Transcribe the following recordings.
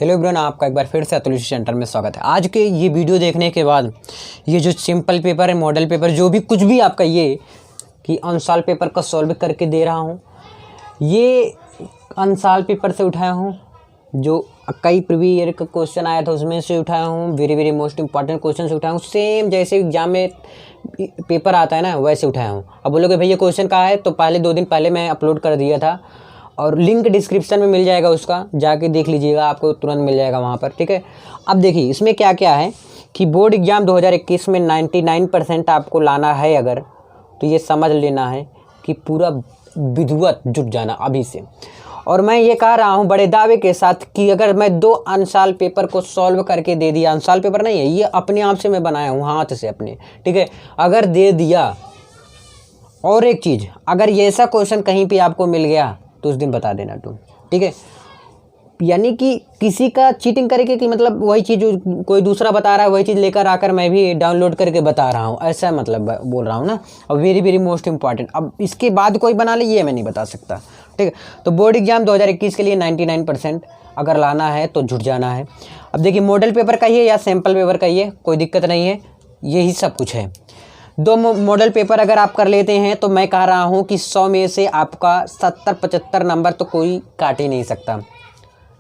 Hello everyone, आपका एक बार फिर से अतुल सेंटर में स्वागत है। आज के ये वीडियो देखने के बाद ये जो सिंपल पेपर है, मॉडल पेपर, जो भी कुछ भी आपका ये कि अनसॉल्व पेपर का सॉल्व करके दे रहा हूँ, ये अनसॉल्व पेपर से उठाया हूँ। जो कई प्रीवियस ईयर का क्वेश्चन आया था उसमें से उठाया हूँ। Very very most important question से उठाया हूँ। सेम जैसे एग्जाम में पेपर आता है ना, वैसे उठाया हूँ। अब बोलोगे भैया क्वेश्चन कहाँ है, तो पहले 2 दिन पहले मैं अपलोड कर दिया था और लिंक डिस्क्रिप्शन में मिल जाएगा, उसका जाके देख लीजिएगा, आपको तुरंत मिल जाएगा वहाँ पर। ठीक है, अब देखिए इसमें क्या क्या है कि बोर्ड एग्ज़ाम 2021 में 99% आपको लाना है अगर, तो ये समझ लेना है कि पूरा विधिवत जुट जाना अभी से। और मैं ये कह रहा हूँ बड़े दावे के साथ कि अगर मैं 2 अनसॉल्व पेपर को सॉल्व करके दे दिया, अनसॉल्व पेपर नहीं है ये, अपने आप से मैं बनाया हूँ हाथ से अपने, ठीक है, अगर दे दिया। और एक चीज़, अगर ये ऐसा क्वेश्चन कहीं पे आपको मिल गया तो उस दिन बता देना तुम, ठीक है। यानी कि किसी का चीटिंग करके कि मतलब वही चीज़ जो कोई दूसरा बता रहा है वही चीज़ लेकर आकर मैं भी डाउनलोड करके बता रहा हूँ, ऐसा मतलब बोल रहा हूँ ना। और वेरी वेरी मोस्ट इंपॉर्टेंट, अब इसके बाद कोई बना ले ये मैं नहीं बता सकता, ठीक है। तो बोर्ड एग्जाम 2021 के लिए 99% अगर लाना है तो जुट जाना है। अब देखिए मॉडल पेपर का ही है या सैम्पल पेपर का ही है, कोई दिक्कत नहीं है, यही सब कुछ है। 2 मॉडल पेपर अगर आप कर लेते हैं तो मैं कह रहा हूं कि 100 में से आपका 70-75 नंबर तो कोई काट ही नहीं सकता।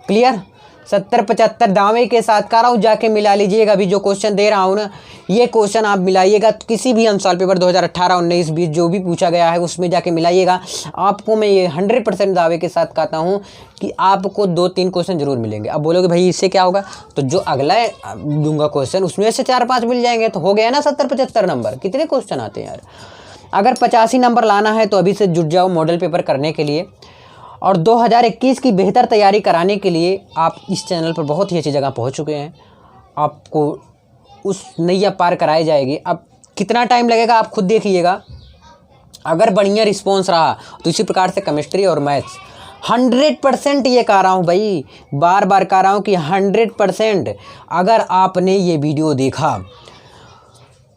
क्लियर, 70-75 दावे के साथ कह रहा हूँ, जाके मिला लीजिएगा। अभी जो क्वेश्चन दे रहा हूँ ना, ये क्वेश्चन आप मिलाइएगा तो किसी भी अनसॉल्व पेपर 2018, 19, 20 जो भी पूछा गया है उसमें जाके मिलाइएगा। आपको मैं ये 100% दावे के साथ कहता हूँ कि आपको 2-3 क्वेश्चन जरूर मिलेंगे। अब बोलोगे भाई इससे क्या होगा, तो जो अगला दूंगा क्वेश्चन उसमें से 4-5 मिल जाएंगे, तो हो गया ना 70-75 नंबर। कितने क्वेश्चन आते हैं यार। अगर 85 नंबर लाना है तो अभी से जुट जाओ मॉडल पेपर करने के लिए। और 2021 की बेहतर तैयारी कराने के लिए आप इस चैनल पर बहुत ही अच्छी जगह पहुंच चुके हैं। आपको उस नैया पार कराई जाएगी। अब कितना टाइम लगेगा आप खुद देखिएगा। अगर बढ़िया रिस्पॉन्स रहा तो इसी प्रकार से केमिस्ट्री और मैथ्स 100% ये कह रहा हूँ भाई, बार बार कह रहा हूँ कि 100% अगर आपने ये वीडियो देखा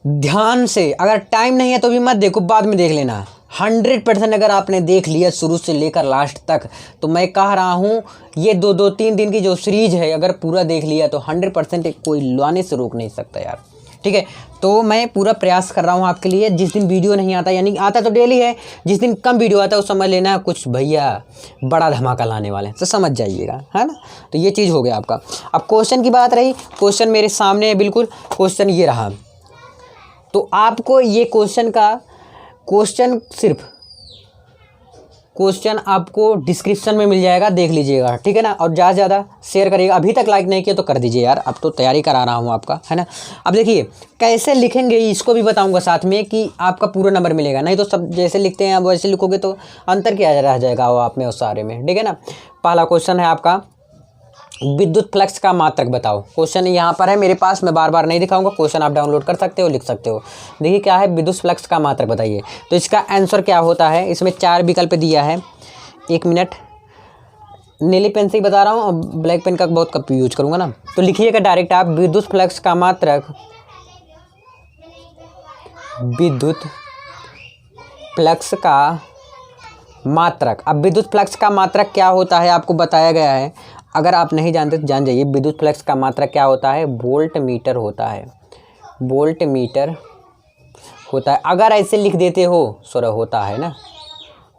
ध्यान से, अगर टाइम नहीं है तो भी मत देखो, बाद में देख लेना। 100% अगर आपने देख लिया शुरू से लेकर लास्ट तक, तो मैं कह रहा हूँ ये 2-3 दिन की जो सीरीज है अगर पूरा देख लिया तो 100% कोई लाने से रोक नहीं सकता यार, ठीक है। तो मैं पूरा प्रयास कर रहा हूँ आपके लिए। जिस दिन वीडियो नहीं आता, यानी आता तो डेली है, जिस दिन कम वीडियो आता है वो समझ लेना कुछ भैया बड़ा धमाका लाने वाले हैं, तो समझ जाइएगा, है ना। तो ये चीज़ हो गया आपका। अब क्वेश्चन की बात रही, क्वेश्चन मेरे सामने है, बिल्कुल क्वेश्चन ये रहा। तो आपको ये क्वेश्चन आपको डिस्क्रिप्शन में मिल जाएगा, देख लीजिएगा, ठीक है ना। और ज़्यादा से ज़्यादा शेयर करिएगा। अभी तक लाइक नहीं किया तो कर दीजिए यार, अब तो तैयारी करा रहा हूँ आपका, है ना। अब देखिए कैसे लिखेंगे इसको भी बताऊँगा साथ में कि आपका पूरा नंबर मिलेगा। नहीं तो सब जैसे लिखते हैं अब वैसे लिखोगे तो अंतर क्या रह जाएगा वो आप में उस सारे में, ठीक है ना। पहला क्वेश्चन है आपका, विद्युत फ्लक्स का मात्रक बताओ। क्वेश्चन यहाँ पर है मेरे पास, मैं बार बार नहीं दिखाऊंगा, क्वेश्चन आप डाउनलोड कर सकते हो, लिख सकते हो। देखिए क्या है, विद्युत फ्लक्स का मात्रक बताइए। तो इसका आंसर क्या होता है, इसमें 4 विकल्प दिया है। 1 मिनट, नीली पेन से ही बता रहा हूँ, और ब्लैक पेन का बहुत कम यूज करूँगा ना। तो लिखिएगा डायरेक्ट आप, विद्युत फ्लक्स का मात्रक, विद्युत फ्लक्स का मात्रक। अब विद्युत फ्लक्स का मात्रक क्या होता है आपको बताया गया है, अगर आप नहीं जानते तो जान जाइए। विद्युत फ्लक्स का मात्रक क्या होता है, वोल्ट मीटर होता है, वोल्ट मीटर होता है। अगर ऐसे लिख देते हो, सॉरी होता है ना,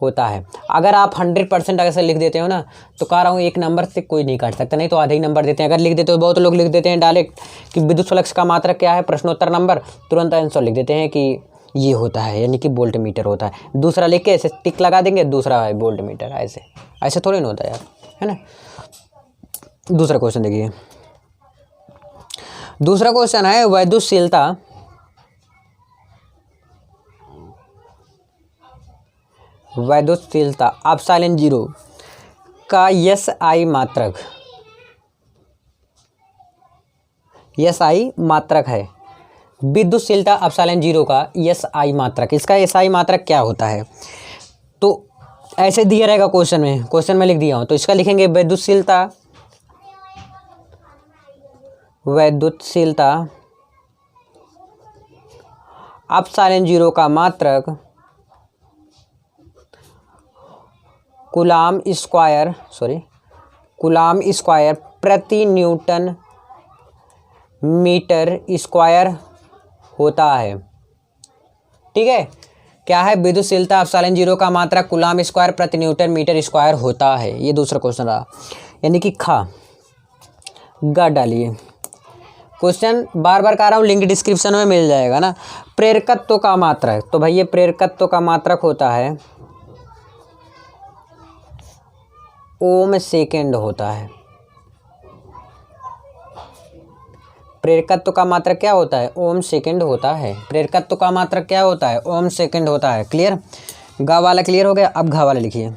होता है। अगर आप 100% ऐसे लिख देते हो ना, तो कह रहा हूँ 1 नंबर से कोई नहीं काट सकता, नहीं तो आधे ही नंबर देते हैं। अगर लिख देते हो, बहुत लोग लिख देते हैं डायरेक्ट कि विद्युत फ्लक्स का मात्रक क्या है, प्रश्नोत्तर नंबर, तुरंत आंसर लिख देते हैं कि ये होता है, यानी कि वोल्ट मीटर होता है। दूसरा लिख के ऐसे टिक लगा देंगे, दूसरा है वोल्ट मीटर, ऐसे ऐसे थोड़ी ना होता है यार, है ना। दूसरा क्वेश्चन देखिए, दूसरा क्वेश्चन है वैद्युतशीलता, वैद्युतशीलता एप्सिलॉन 0 का SI मात्रक, SI मात्रक है। विद्युतशीलता एप्सिलॉन 0 का SI मात्रक, इसका SI मात्रक क्या होता है। तो ऐसे दिया रहेगा क्वेश्चन में लिख दिया हूँ। तो इसका लिखेंगे विद्युतशीलता एप्सिलॉन 0 का मात्रक कूलाम स्क्वायर प्रति न्यूटन मीटर स्क्वायर होता है। ठीक है, क्या है? विद्युतशीलता एप्सिलॉन 0 का मात्रक कूलम स्क्वायर प्रति न्यूटन मीटर स्क्वायर होता है। ये दूसरा क्वेश्चन रहा, यानी कि खा गा डालिए। क्वेश्चन बार बार कह रहा हूँ, लिंक डिस्क्रिप्शन में मिल जाएगा ना। प्रेरकत्व का मात्रक, तो भैया प्रेरकत्व का मात्रक होता है ओम सेकेंड होता है। प्रेरकत्व का मात्रक क्या होता है? ओम सेकेंड होता है। प्रेरकत्व का मात्रक क्या होता है? ओम सेकेंड होता है। क्लियर? गा वाला क्लियर हो गया, अब घा वाला लिखिए।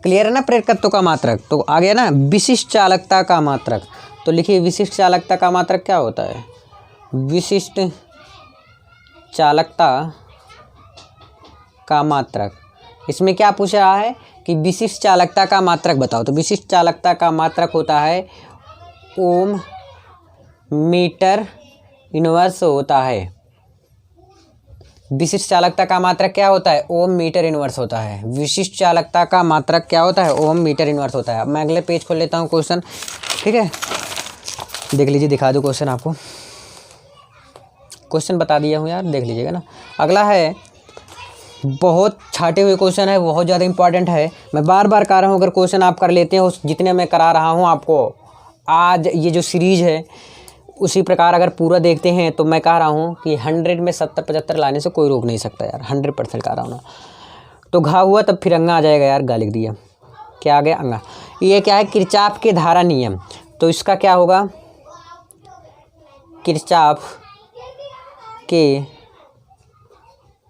क्लियर है ना प्रेरकत्व का मात्रक? तो आ गया ना विशिष्ट चालकता का मात्रक। तो लिखिए विशिष्ट चालकता का मात्रक क्या होता है? विशिष्ट चालकता का मात्रक। इसमें क्या पूछ रहा है कि विशिष्ट चालकता का मात्रक बताओ। तो विशिष्ट चालकता का मात्रक होता है ओम मीटर इनवर्स होता है। विशिष्ट चालकता का मात्रक क्या होता है? ओम मीटर इनवर्स होता है। विशिष्ट चालकता का मात्रक क्या होता है? ओम मीटर इनवर्स होता है। अब मैं अगले पेज खोल लेता हूँ क्वेश्चन। ठीक है, देख लीजिए, दिखा दूँ क्वेश्चन आपको। क्वेश्चन बता दिया हूँ यार, देख लीजिएगा ना। अगला है, बहुत छाटे हुए क्वेश्चन है, बहुत ज़्यादा इंपॉर्टेंट है। मैं बार बार कह रहा हूँ, अगर क्वेश्चन आप कर लेते हैं उस जितने मैं करा रहा हूँ आपको आज, ये जो सीरीज़ है उसी प्रकार अगर पूरा देखते हैं तो मैं कह रहा हूँ कि 100 में 70-75 लाने से कोई रोक नहीं सकता यार। 100% कह रहा हूँ ना। तो घा हुआ तब फिर अंगा आ जाएगा यार, गा लिख दिया। क्या आ गया? अंगा। ये क्या है? किरचॉफ के धारा नियम। तो इसका क्या होगा? किरचॉफ के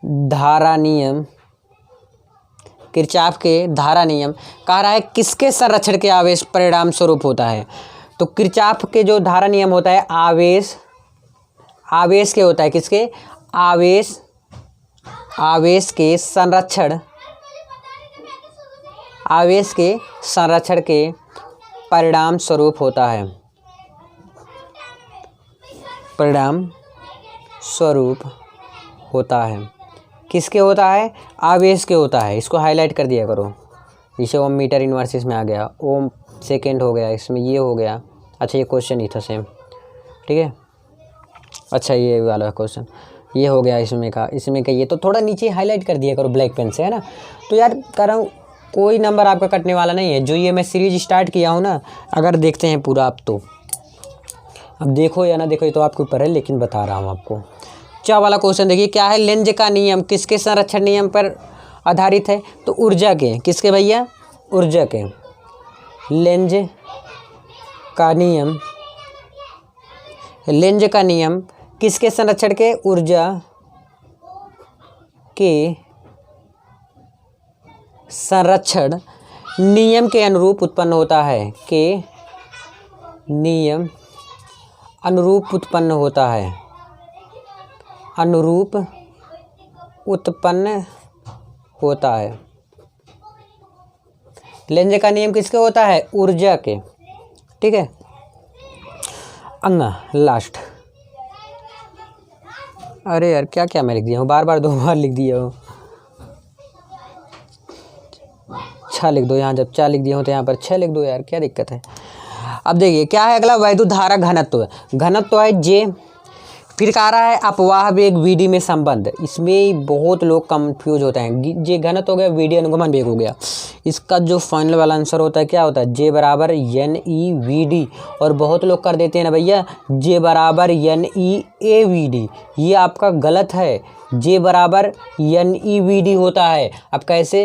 धारा नियम। किरचॉफ के धारा नियम कह रहा है किसके संरक्षण के आवेश परिणाम स्वरूप होता है। तो किरचॉफ के जो धारा नियम होता है आवेश के होता है, किसके? आवेश के संरक्षण के परिणाम स्वरूप होता है। परिणाम स्वरूप होता है। किसके होता है? आवेश के होता है। इसको हाईलाइट कर दिया करो। जैसे ओम मीटर इनवर्स इसमें आ गया, ओम सेकेंड हो गया, इसमें ये हो गया। अच्छा, ये क्वेश्चन ही था सेम। ठीक है, अच्छा ये वाला क्वेश्चन ये हो गया इसमें का ये तो थोड़ा नीचे हाईलाइट कर दिया करो ब्लैक पेन से, है ना। तो यार कह रहा हूँ कोई नंबर आपका कटने वाला नहीं है। जो ये मैं सीरीज स्टार्ट किया हूँ ना, अगर देखते हैं पूरा आप तो, अब देखो या ना देखो ये तो आपके ऊपर है, लेकिन बता रहा हूँ आपको। चा वाला क्वेश्चन देखिए, क्या है? लेंज का नियम किसके संरक्षण नियम पर आधारित है? तो ऊर्जा के। किसके भैया? ऊर्जा के। लेंज का नियम किसके संरक्षण के? ऊर्जा के संरक्षण नियम के अनुरूप उत्पन्न होता है। के नियम अनुरूप उत्पन्न होता है। अनुरूप उत्पन्न होता है। लेंज का नियम किसके होता है? ऊर्जा के। ठीक है, अंगा लास्ट। अरे यार क्या क्या मैं लिख दिया हूँ, बार बार 2 बार लिख दिया हूँ। 6 लिख दो यहाँ, जब 4 लिख दिया हूँ तो यहाँ पर 6 लिख दो यार, क्या दिक्कत है। अब देखिए क्या है अगला, वैद्युत धारा घनत्व। घनत्व है जे। फिर कह रहा है अपवाह वेग वीडी में संबंध। इसमें बहुत लोग कंफ्यूज होते हैं। जे घनत्व हो गया, वीडी अनुगमन वेग हो गया। इसका जो फाइनल वाला आंसर होता है क्या होता है? जे बराबर NE/VD। और बहुत लोग कर देते हैं ना भैया जे बराबर NE/AVD। ये आपका गलत है। जे बराबर NE/VD होता है। अब कैसे?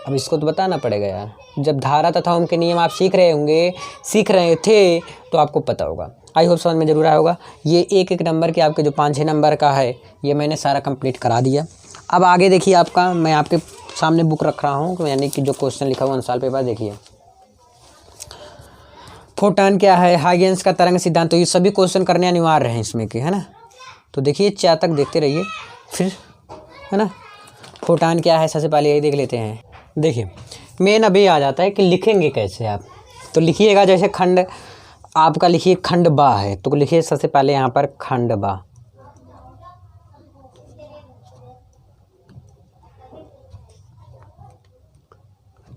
अब इसको तो बताना पड़ेगा यार। जब धारा तथा ओम के नियम आप सीख रहे थे तो आपको पता होगा। आई होप समझ में जरूर आया होगा। ये एक नंबर के आपके जो 5-6 नंबर का है ये मैंने सारा कंप्लीट करा दिया। अब आगे देखिए आपका, मैं आपके सामने बुक रख रहा हूँ, यानी कि जो क्वेश्चन लिखा हुआ अनुसार पेपर देखिए। फोटॉन क्या है? हाइगेंस का तरंग सिद्धांत। तो ये सभी क्वेश्चन करने अनिवार्य हैं इसमें के, है ना। तो देखिए 4 तक देखते रहिए फिर, है ना। फोटॉन क्या है सबसे पहले यही देख लेते हैं। देखिए मेन अभी आ जाता है कि लिखेंगे कैसे आप। तो लिखिएगा जैसे खंड आपका लिखिए खंड बा है, तो लिखिए सबसे पहले यहाँ पर खंड बा।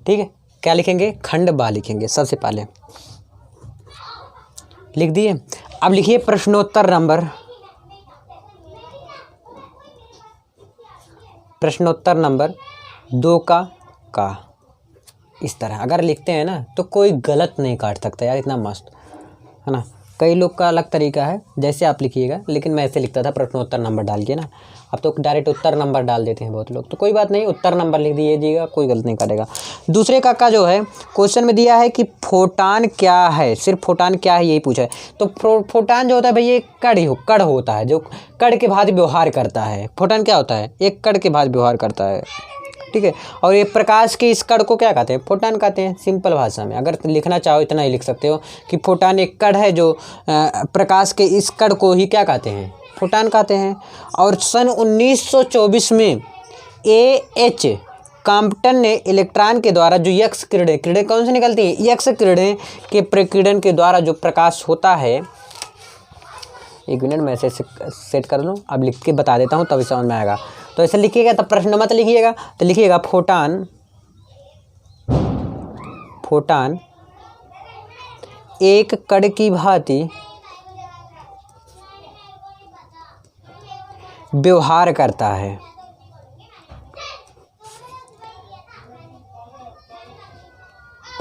ठीक है, क्या लिखेंगे, खंड बा लिखेंगे सबसे पहले, लिख दिए। अब लिखिए प्रश्नोत्तर नंबर 2 का इस तरह अगर लिखते हैं ना तो कोई गलत नहीं काट सकता यार, इतना मस्त है ना। कई लोग का अलग तरीका है जैसे आप लिखिएगा, लेकिन मैं ऐसे लिखता था प्रश्नोत्तर नंबर डाल के ना। अब तो डायरेक्ट उत्तर नंबर डाल देते हैं बहुत लोग, तो कोई बात नहीं, उत्तर नंबर लिख दीजिएगा, कोई गलत नहीं करेगा। दूसरे का जो है क्वेश्चन में दिया है कि फोटान क्या है, सिर्फ फोटान क्या है यही पूछा है। तो फोटान जो होता है भाई ये कण होता है, जो कण के भांति व्यवहार करता है। फोटान क्या होता है, एक कण के भांति व्यवहार करता है, ठीक है। और ये प्रकाश के इस कण को क्या कहते हैं, फोटान कहते हैं। सिंपल भाषा में अगर लिखना चाहो इतना ही लिख सकते हो कि फोटान एक कण है जो प्रकाश के इस कण को ही क्या कहते हैं, फोटान कहते हैं। और सन 1924 में A.H. कॉम्पटन ने इलेक्ट्रॉन के द्वारा जो यक्स किरणें कौन सी निकलती हैं, यक्स किरणें के प्रकीर्णन के द्वारा जो प्रकाश होता है, एक मिनट मैं ऐसे सेट कर लूँ, अब लिख के बता देता हूँ तभी समझ में आएगा। तो ऐसे लिखिएगा, तब प्रश्न मत लिखिएगा, तो लिखिएगा फोटान एक कण की भांति व्यवहार करता है।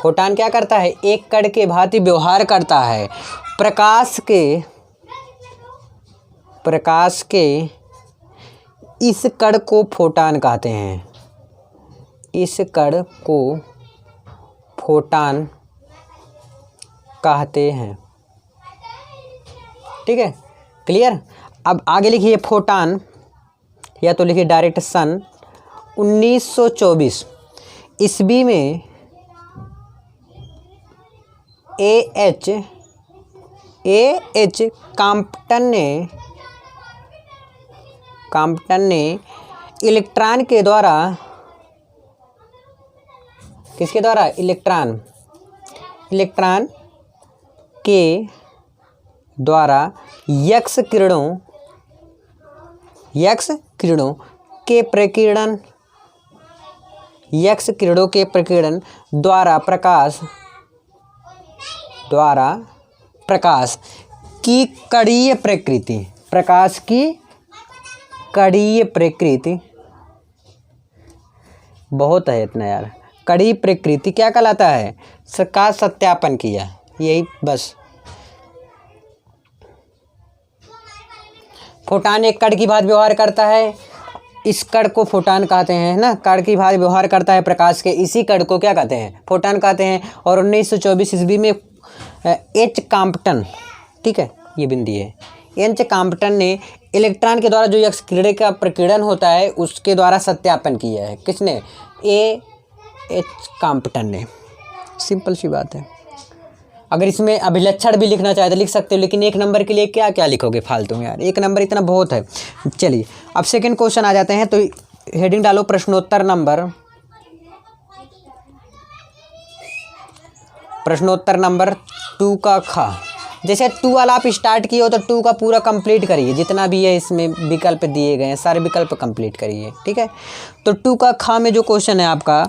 फोटान क्या करता है, एक कण के भांति व्यवहार करता है। प्रकाश के इस कण को फोटान कहते हैं, इस कण को फोटान कहते हैं, ठीक है, क्लियर। अब आगे लिखिए फोटान, या तो लिखिए डायरेक्ट सन 1924 ईस्वी में A.H. कॉम्पटन ने इलेक्ट्रॉन के द्वारा, किसके द्वारा, इलेक्ट्रॉन के द्वारा यक्स किरणों के प्रकीर्णन द्वारा प्रकाश की कणीय प्रकृति, बहुत है इतना यार, कणीय प्रकृति क्या कहलाता है, का सत्यापन किया, यही बस। फोटान एक कण की भांति व्यवहार करता है, इस कण को फोटान कहते हैं ना, कण की भांति व्यवहार करता है प्रकाश के, इसी कण को क्या कहते हैं, फोटान कहते हैं। और 1924 ईस्वी में H. कॉम्पटन, ठीक है, ये बिंदी है, H. कॉम्पटन ने इलेक्ट्रॉन के द्वारा जो यक्स किरणें का प्रकीर्णन होता है उसके द्वारा सत्यापन किया है। किसने, A.H. कॉम्पटन ने। सिंपल सी बात है। अगर इसमें अभिलक्षण भी लिखना चाहे तो लिख सकते हो, लेकिन एक नंबर के लिए क्या क्या लिखोगे फालतू में यार, एक नंबर इतना बहुत है। चलिए अब सेकंड क्वेश्चन आ जाते हैं, तो हेडिंग डालो प्रश्नोत्तर नंबर 2 का खा। जैसे 2 वाला आप स्टार्ट किए हो तो 2 का पूरा कंप्लीट करिए, जितना भी है इसमें विकल्प दिए गए हैं सारे विकल्प कंप्लीट करिए, ठीक है। तो 2 का खा में जो क्वेश्चन है आपका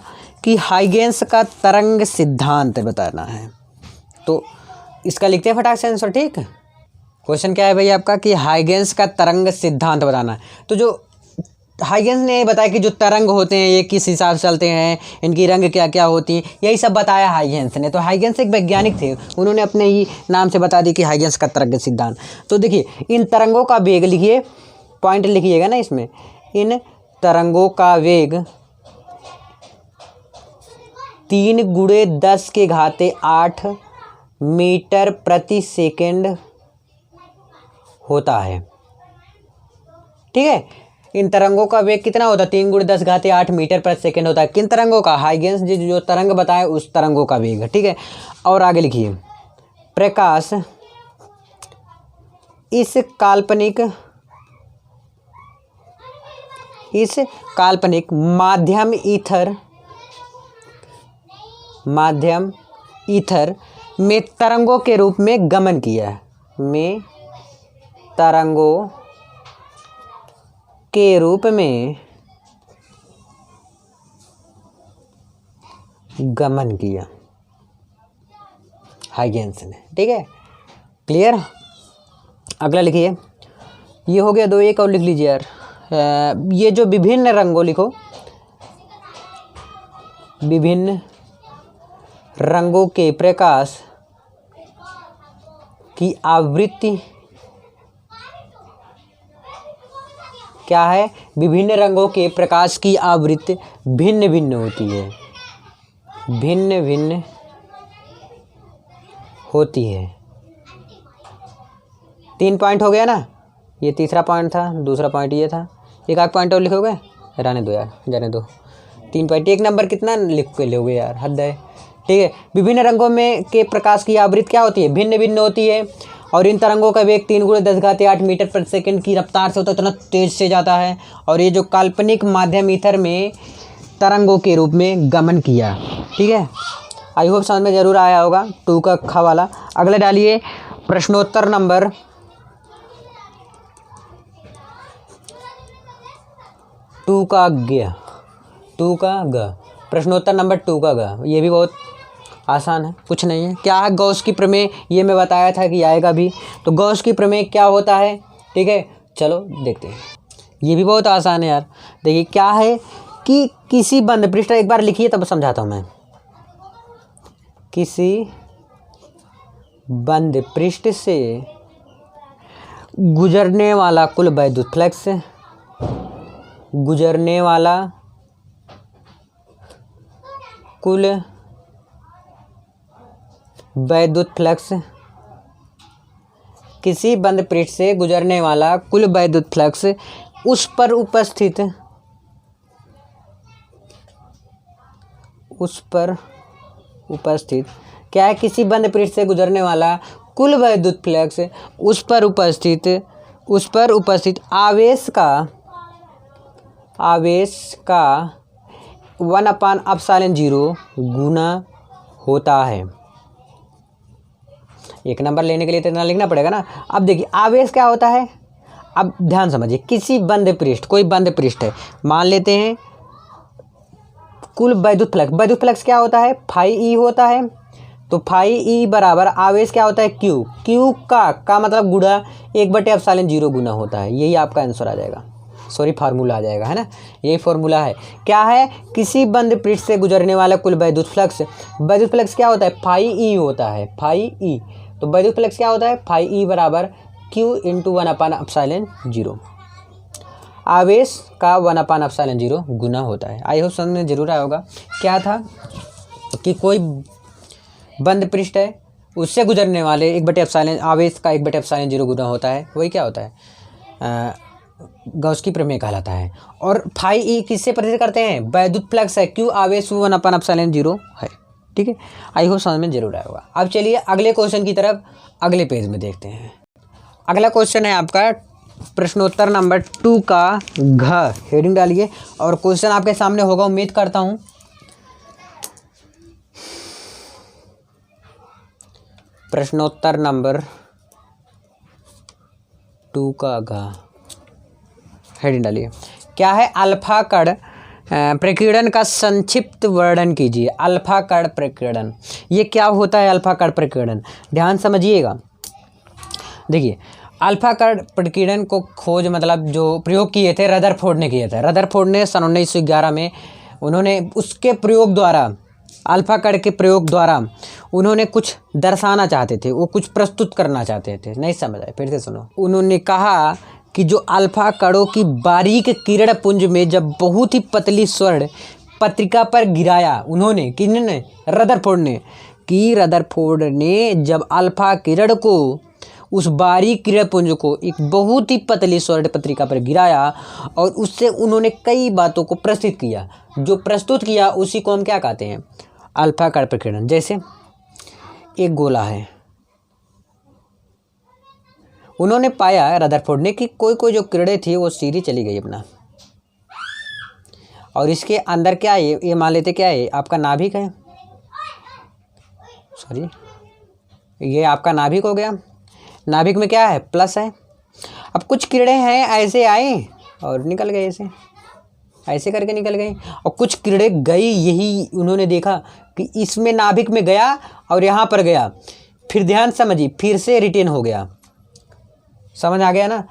कि हाइगेंस का तरंग सिद्धांत बताना है, तो इसका लिखते हैं फटाक से आंसर, ठीक है। क्वेश्चन क्या है भाई आपका कि हाइगेंस का तरंग सिद्धांत बताना है। तो जो हाइगेंस ने बताया कि जो तरंग होते हैं ये किस हिसाब से चलते हैं, इनकी रंग क्या क्या होती हैं, यही सब बताया हाइगेंस ने। तो हाइगेंस एक वैज्ञानिक थे, उन्होंने अपने ही नाम से बता दी कि हाइगेंस का तरंग सिद्धांत। तो देखिए इन तरंगों का वेग लिखिए, पॉइंट लिखिएगा ना इसमें, इन तरंगों का वेग 3 × 10⁸ मीटर प्रति सेकंड होता है, ठीक है। इन तरंगों का वेग कितना होता है, 3 × 10⁸ मीटर प्रति सेकंड होता है। किन तरंगों का, हाइगेंस जो तरंग बताए उस तरंगों का वेग, ठीक है। और आगे लिखिए प्रकाश इस काल्पनिक माध्यम ईथर में तरंगों के रूप में गमन किया है, में तरंगों के रूप में गमन किया हाइगेन्स ने। ठीक है, क्लियर। अगला लिखिए, ये हो गया 2, एक और लिख लीजिए यार। ये जो विभिन्न रंगों, लिखो विभिन्न रंगों के प्रकाश की आवृत्ति क्या है? विभिन्न रंगों के प्रकाश की आवृत्ति भिन्न भिन्न होती है, भिन्न भिन्न होती है। 3 पॉइंट हो गया ना, ये तीसरा पॉइंट था, दूसरा पॉइंट ये था। एक आध पॉइंट और लिखोगे? रहने दो यार, जाने दो। 3 पॉइंट, 1 नंबर कितना लिख के लोगे यार, हद है। ठीक है, विभिन्न रंगों में के प्रकाश की आवृत्ति क्या होती है? भिन्न भिन्न होती है। और इन तरंगों का वेग 3 × 10⁸ मीटर प्रति सेकंड की रफ्तार से होता है, इतना तेज से जाता है। और ये जो काल्पनिक माध्यम ईथर में तरंगों के रूप में गमन किया। ठीक है, आई होप समझ में जरूर आया होगा 2 का ख वाला। अगला डालिए प्रश्नोत्तर नंबर 2 का ग, 2 का ग, प्रश्नोत्तर नंबर 2 का ग। ये भी बहुत आसान है, कुछ नहीं है। क्या है गॉस की प्रमेय? ये मैं बताया था कि आएगा भी। तो गॉस की प्रमेय क्या होता है? ठीक है, चलो देखते हैं। ये भी बहुत आसान है यार। देखिए क्या है कि किसी बंद पृष्ठ, एक बार लिखिए तब समझाता हूँ मैं। किसी बंद पृष्ठ से गुजरने वाला कुल वैद्युत फ्लक्स, गुजरने वाला कुल वैद्युत फ्लक्स, किसी बंद पृष्ठ से गुजरने वाला कुल वैद्युत फ्लक्स उस पर उपस्थित, उस पर उपस्थित क्या है? किसी बंद पृष्ठ से गुजरने वाला कुल वैद्युत फ्लक्स उस पर उपस्थित, उस पर उपस्थित आवेश का, आवेश का 1/ε0 गुना होता है। 1 नंबर लेने के लिए तो इतना लिखना पड़ेगा ना। अब देखिए आवेश क्या होता है, अब ध्यान समझिए। किसी बंद पृष्ठ, कोई बंद पृष्ठ है, मान लेते हैं कुल वैद्युत फ्लक्स, वैद्युत फ्लक्स क्या होता है? φE होता है। तो φE बराबर आवेश क्या होता है? Q, Q का मतलब गुणा 1/ε0 गुना होता है। यही आपका आंसर आ जाएगा, सॉरी फार्मूला आ जाएगा, है ना। यही फार्मूला है। क्या है? किसी बंद पृष्ठ से गुजरने वाला कुल वैद्युत फ्लक्स, वैद्युत फ्लक्स क्या होता है? φE होता है, φE। तो वैद्युत फ्लक्स क्या होता है? φE बराबर Q × 1/ε0, आवेश का 1/ε0 गुना होता है। आई होप समझ में जरूर आया होगा। क्या था कि कोई बंद पृष्ठ है, उससे गुजरने वाले 1/ε आवेश का 1/ε0 गुना होता है। वही क्या होता है? गॉस की प्रमेय कहलाता है। और φE किससे प्रदर्शित करते हैं? वैद्युत फ्लक्स है, Q आवेश 1/ε0 है। ठीक है, आई होप समझ में जरूर आया होगा। अब चलिए अगले क्वेश्चन की तरफ अगले पेज में देखते हैं। अगला क्वेश्चन है आपका प्रश्नोत्तर नंबर 2 का घ। हेडिंग डालिए और क्वेश्चन आपके सामने होगा, उम्मीद करता हूँ। प्रश्नोत्तर नंबर 2 का घ, हेडिंग डालिए। क्या है? अल्फा कण प्रकीर्णन का संक्षिप्त वर्णन कीजिए। अल्फा कण प्रकीर्णन, ये क्या होता है? अल्फा कण प्रकीर्णन ध्यान समझिएगा। देखिए अल्फा कण प्रकीर्णन को खोज मतलब जो प्रयोग किए थे रदरफोर्ड ने किए थे। रदरफोर्ड ने सन 1911 में उन्होंने उसके प्रयोग द्वारा, अल्फा कण के प्रयोग द्वारा उन्होंने कुछ दर्शाना चाहते थे, वो कुछ प्रस्तुत करना चाहते थे। नहीं समझ आए? फिर से सुनो। उन्होंने कहा कि जो अल्फा कणों की बारीक किरण पुंज में जब बहुत ही पतली स्वर्ण पत्रिका पर गिराया, उन्होंने, किन्होंने? रदरफोर्ड ने, कि रदरफोर्ड ने जब अल्फा किरण को, उस बारीक किरण पुंज को एक बहुत ही पतली स्वर्ण पत्रिका पर गिराया और उससे उन्होंने कई बातों को प्रस्तुत किया। जो प्रस्तुत किया उसी को हम क्या कहते हैं? अल्फा कण प्रकीर्णन। जैसे एक गोला है, उन्होंने पाया रदरफोर्ड ने कि कोई कोई जो किरणें थी वो सीधी चली गई अपना, और इसके अंदर क्या है? ये मान लेते क्या है? आपका नाभिक है, सॉरी ये आपका नाभिक हो गया। नाभिक में क्या है? प्लस है। अब कुछ किरणें हैं ऐसे आए और निकल गए, ऐसे ऐसे करके निकल गई, और कुछ किरणें गई, यही उन्होंने देखा कि इसमें नाभिक में गया और यहाँ पर गया, फिर ध्यान समझिए, फिर से रिटेन हो गया। समझ आ गया ना।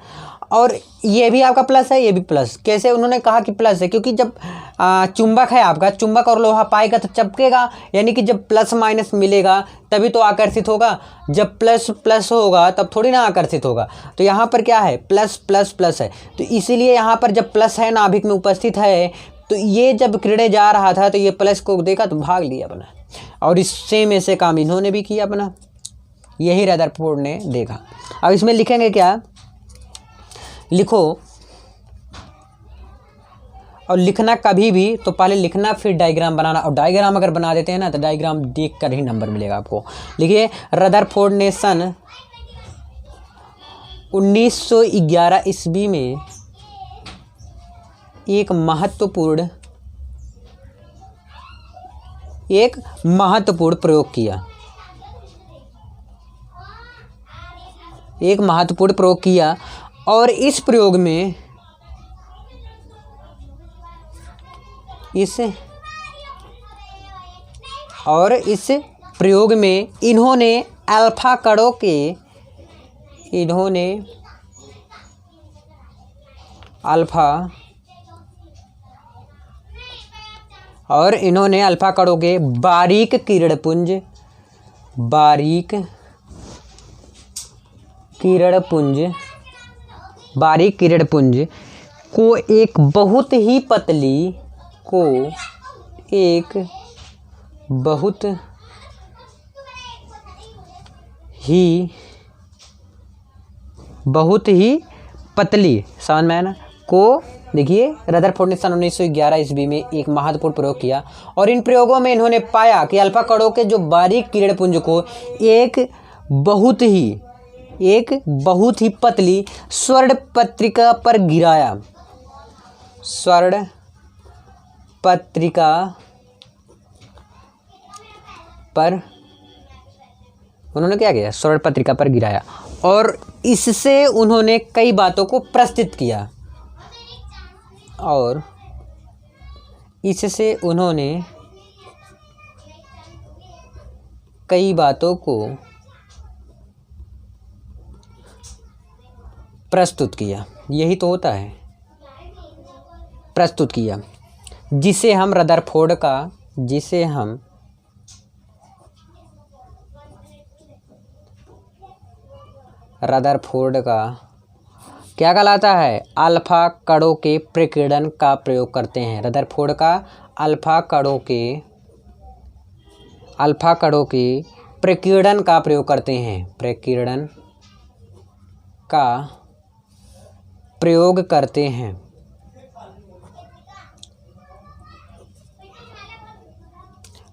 और ये भी आपका प्लस है, ये भी प्लस। कैसे उन्होंने कहा कि प्लस है? क्योंकि जब चुंबक है आपका, चुंबक और लोहा पाएगा तो चपकेगा, यानी कि जब प्लस माइनस मिलेगा तभी तो आकर्षित होगा। जब प्लस प्लस होगा तब थोड़ी ना आकर्षित होगा। तो यहाँ पर क्या है? प्लस प्लस प्लस है। तो इसीलिए यहाँ पर जब प्लस है, नाभिक में उपस्थित है, तो ये जब किरणें जा रहा था तो ये प्लस को देखा तो भाग लिया अपना, और इस सेम ऐसे काम इन्होंने भी किया अपना। यही रदरफोर्ड ने देखा। अब इसमें लिखेंगे क्या? लिखो, और लिखना कभी भी तो पहले लिखना फिर डायग्राम बनाना, और डायग्राम अगर बना देते हैं ना तो डायग्राम देख कर ही नंबर मिलेगा आपको। लिखिए, रदरफोर्ड ने सन 1911 ईस्वी में एक महत्वपूर्ण प्रयोग किया। एक महत्वपूर्ण प्रयोग किया, और इस प्रयोग में इन्होंने अल्फा कणों के बारीक किरणपुंज को एक बहुत ही पतली, समझ में आया ना? को देखिए, रदरफोर्ड ने सन 1911 ईस्वी में एक महत्वपूर्ण प्रयोग किया, और इन प्रयोगों में इन्होंने पाया कि अल्फा कणों के जो बारीक किरणपुंज को एक बहुत ही पतली स्वर्ण पत्रिका पर गिराया। स्वर्ण पत्रिका पर उन्होंने क्या किया? स्वर्ण पत्रिका पर गिराया, और इससे उन्होंने कई बातों को प्रस्तुत किया। यही तो होता है, प्रस्तुत किया, जिसे हम रदरफोर्ड का क्या कहलाता है? अल्फा कणों के प्रकीर्णन का प्रयोग करते हैं। रदरफोर्ड का अल्फा कणों के प्रकीर्णन का प्रयोग करते हैं।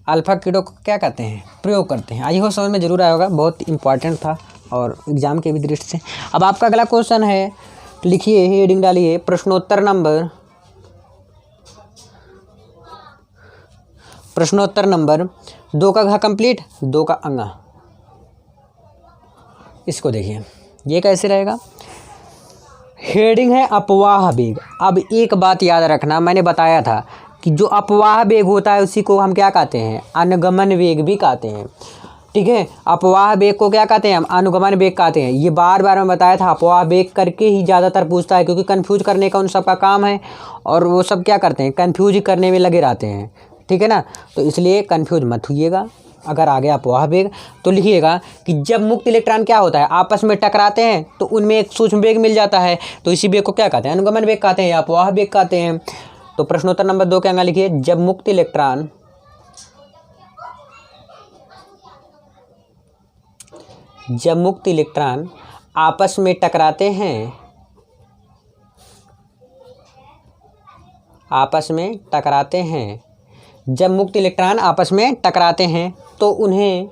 अल्फा कीड़ों को क्या कहते हैं? प्रयोग करते हैं। आई हो समझ में जरूर आया होगा, बहुत इंपॉर्टेंट था और एग्जाम के भी दृष्टि से। अब आपका अगला क्वेश्चन है, लिखिए, हेडिंग डालिए, प्रश्नोत्तर नंबर 2 का घ कंप्लीट, 2 का अंगा। इसको देखिए, ये कैसे रहेगा? हेडिंग है अपवाह वेग। अब एक बात याद रखना, मैंने बताया था कि जो अपवाह वेग होता है उसी को हम क्या कहते हैं? अनुगमन वेग भी कहते हैं। ठीक है, अपवाह वेग को क्या कहते हैं? हम अनुगमन वेग कहते हैं। ये बार बार मैं बताया था, अपवाह वेग करके ही ज़्यादातर पूछता है, क्योंकि कंफ्यूज करने का उन सबका काम है, और वो सब क्या करते हैं? कंफ्यूज करने में लगे रहते हैं। ठीक है ना? तो इसलिए कंफ्यूज मत होइएगा। अगर आ गया अपवाह वेग तो लिखिएगा कि जब मुक्त इलेक्ट्रॉन क्या होता है? आपस में टकराते हैं तो उनमें एक सूक्ष्म वेग मिल जाता है, तो इसी वेग को क्या कहते हैं? अनुगमन वेग कहते हैं या अपवाह वेग कहते हैं। तो प्रश्नोत्तर नंबर 2 के अंगा लिखिए, जब मुक्त इलेक्ट्रॉन आपस में टकराते हैं, जब मुक्त इलेक्ट्रॉन आपस में टकराते हैं तो उन्हें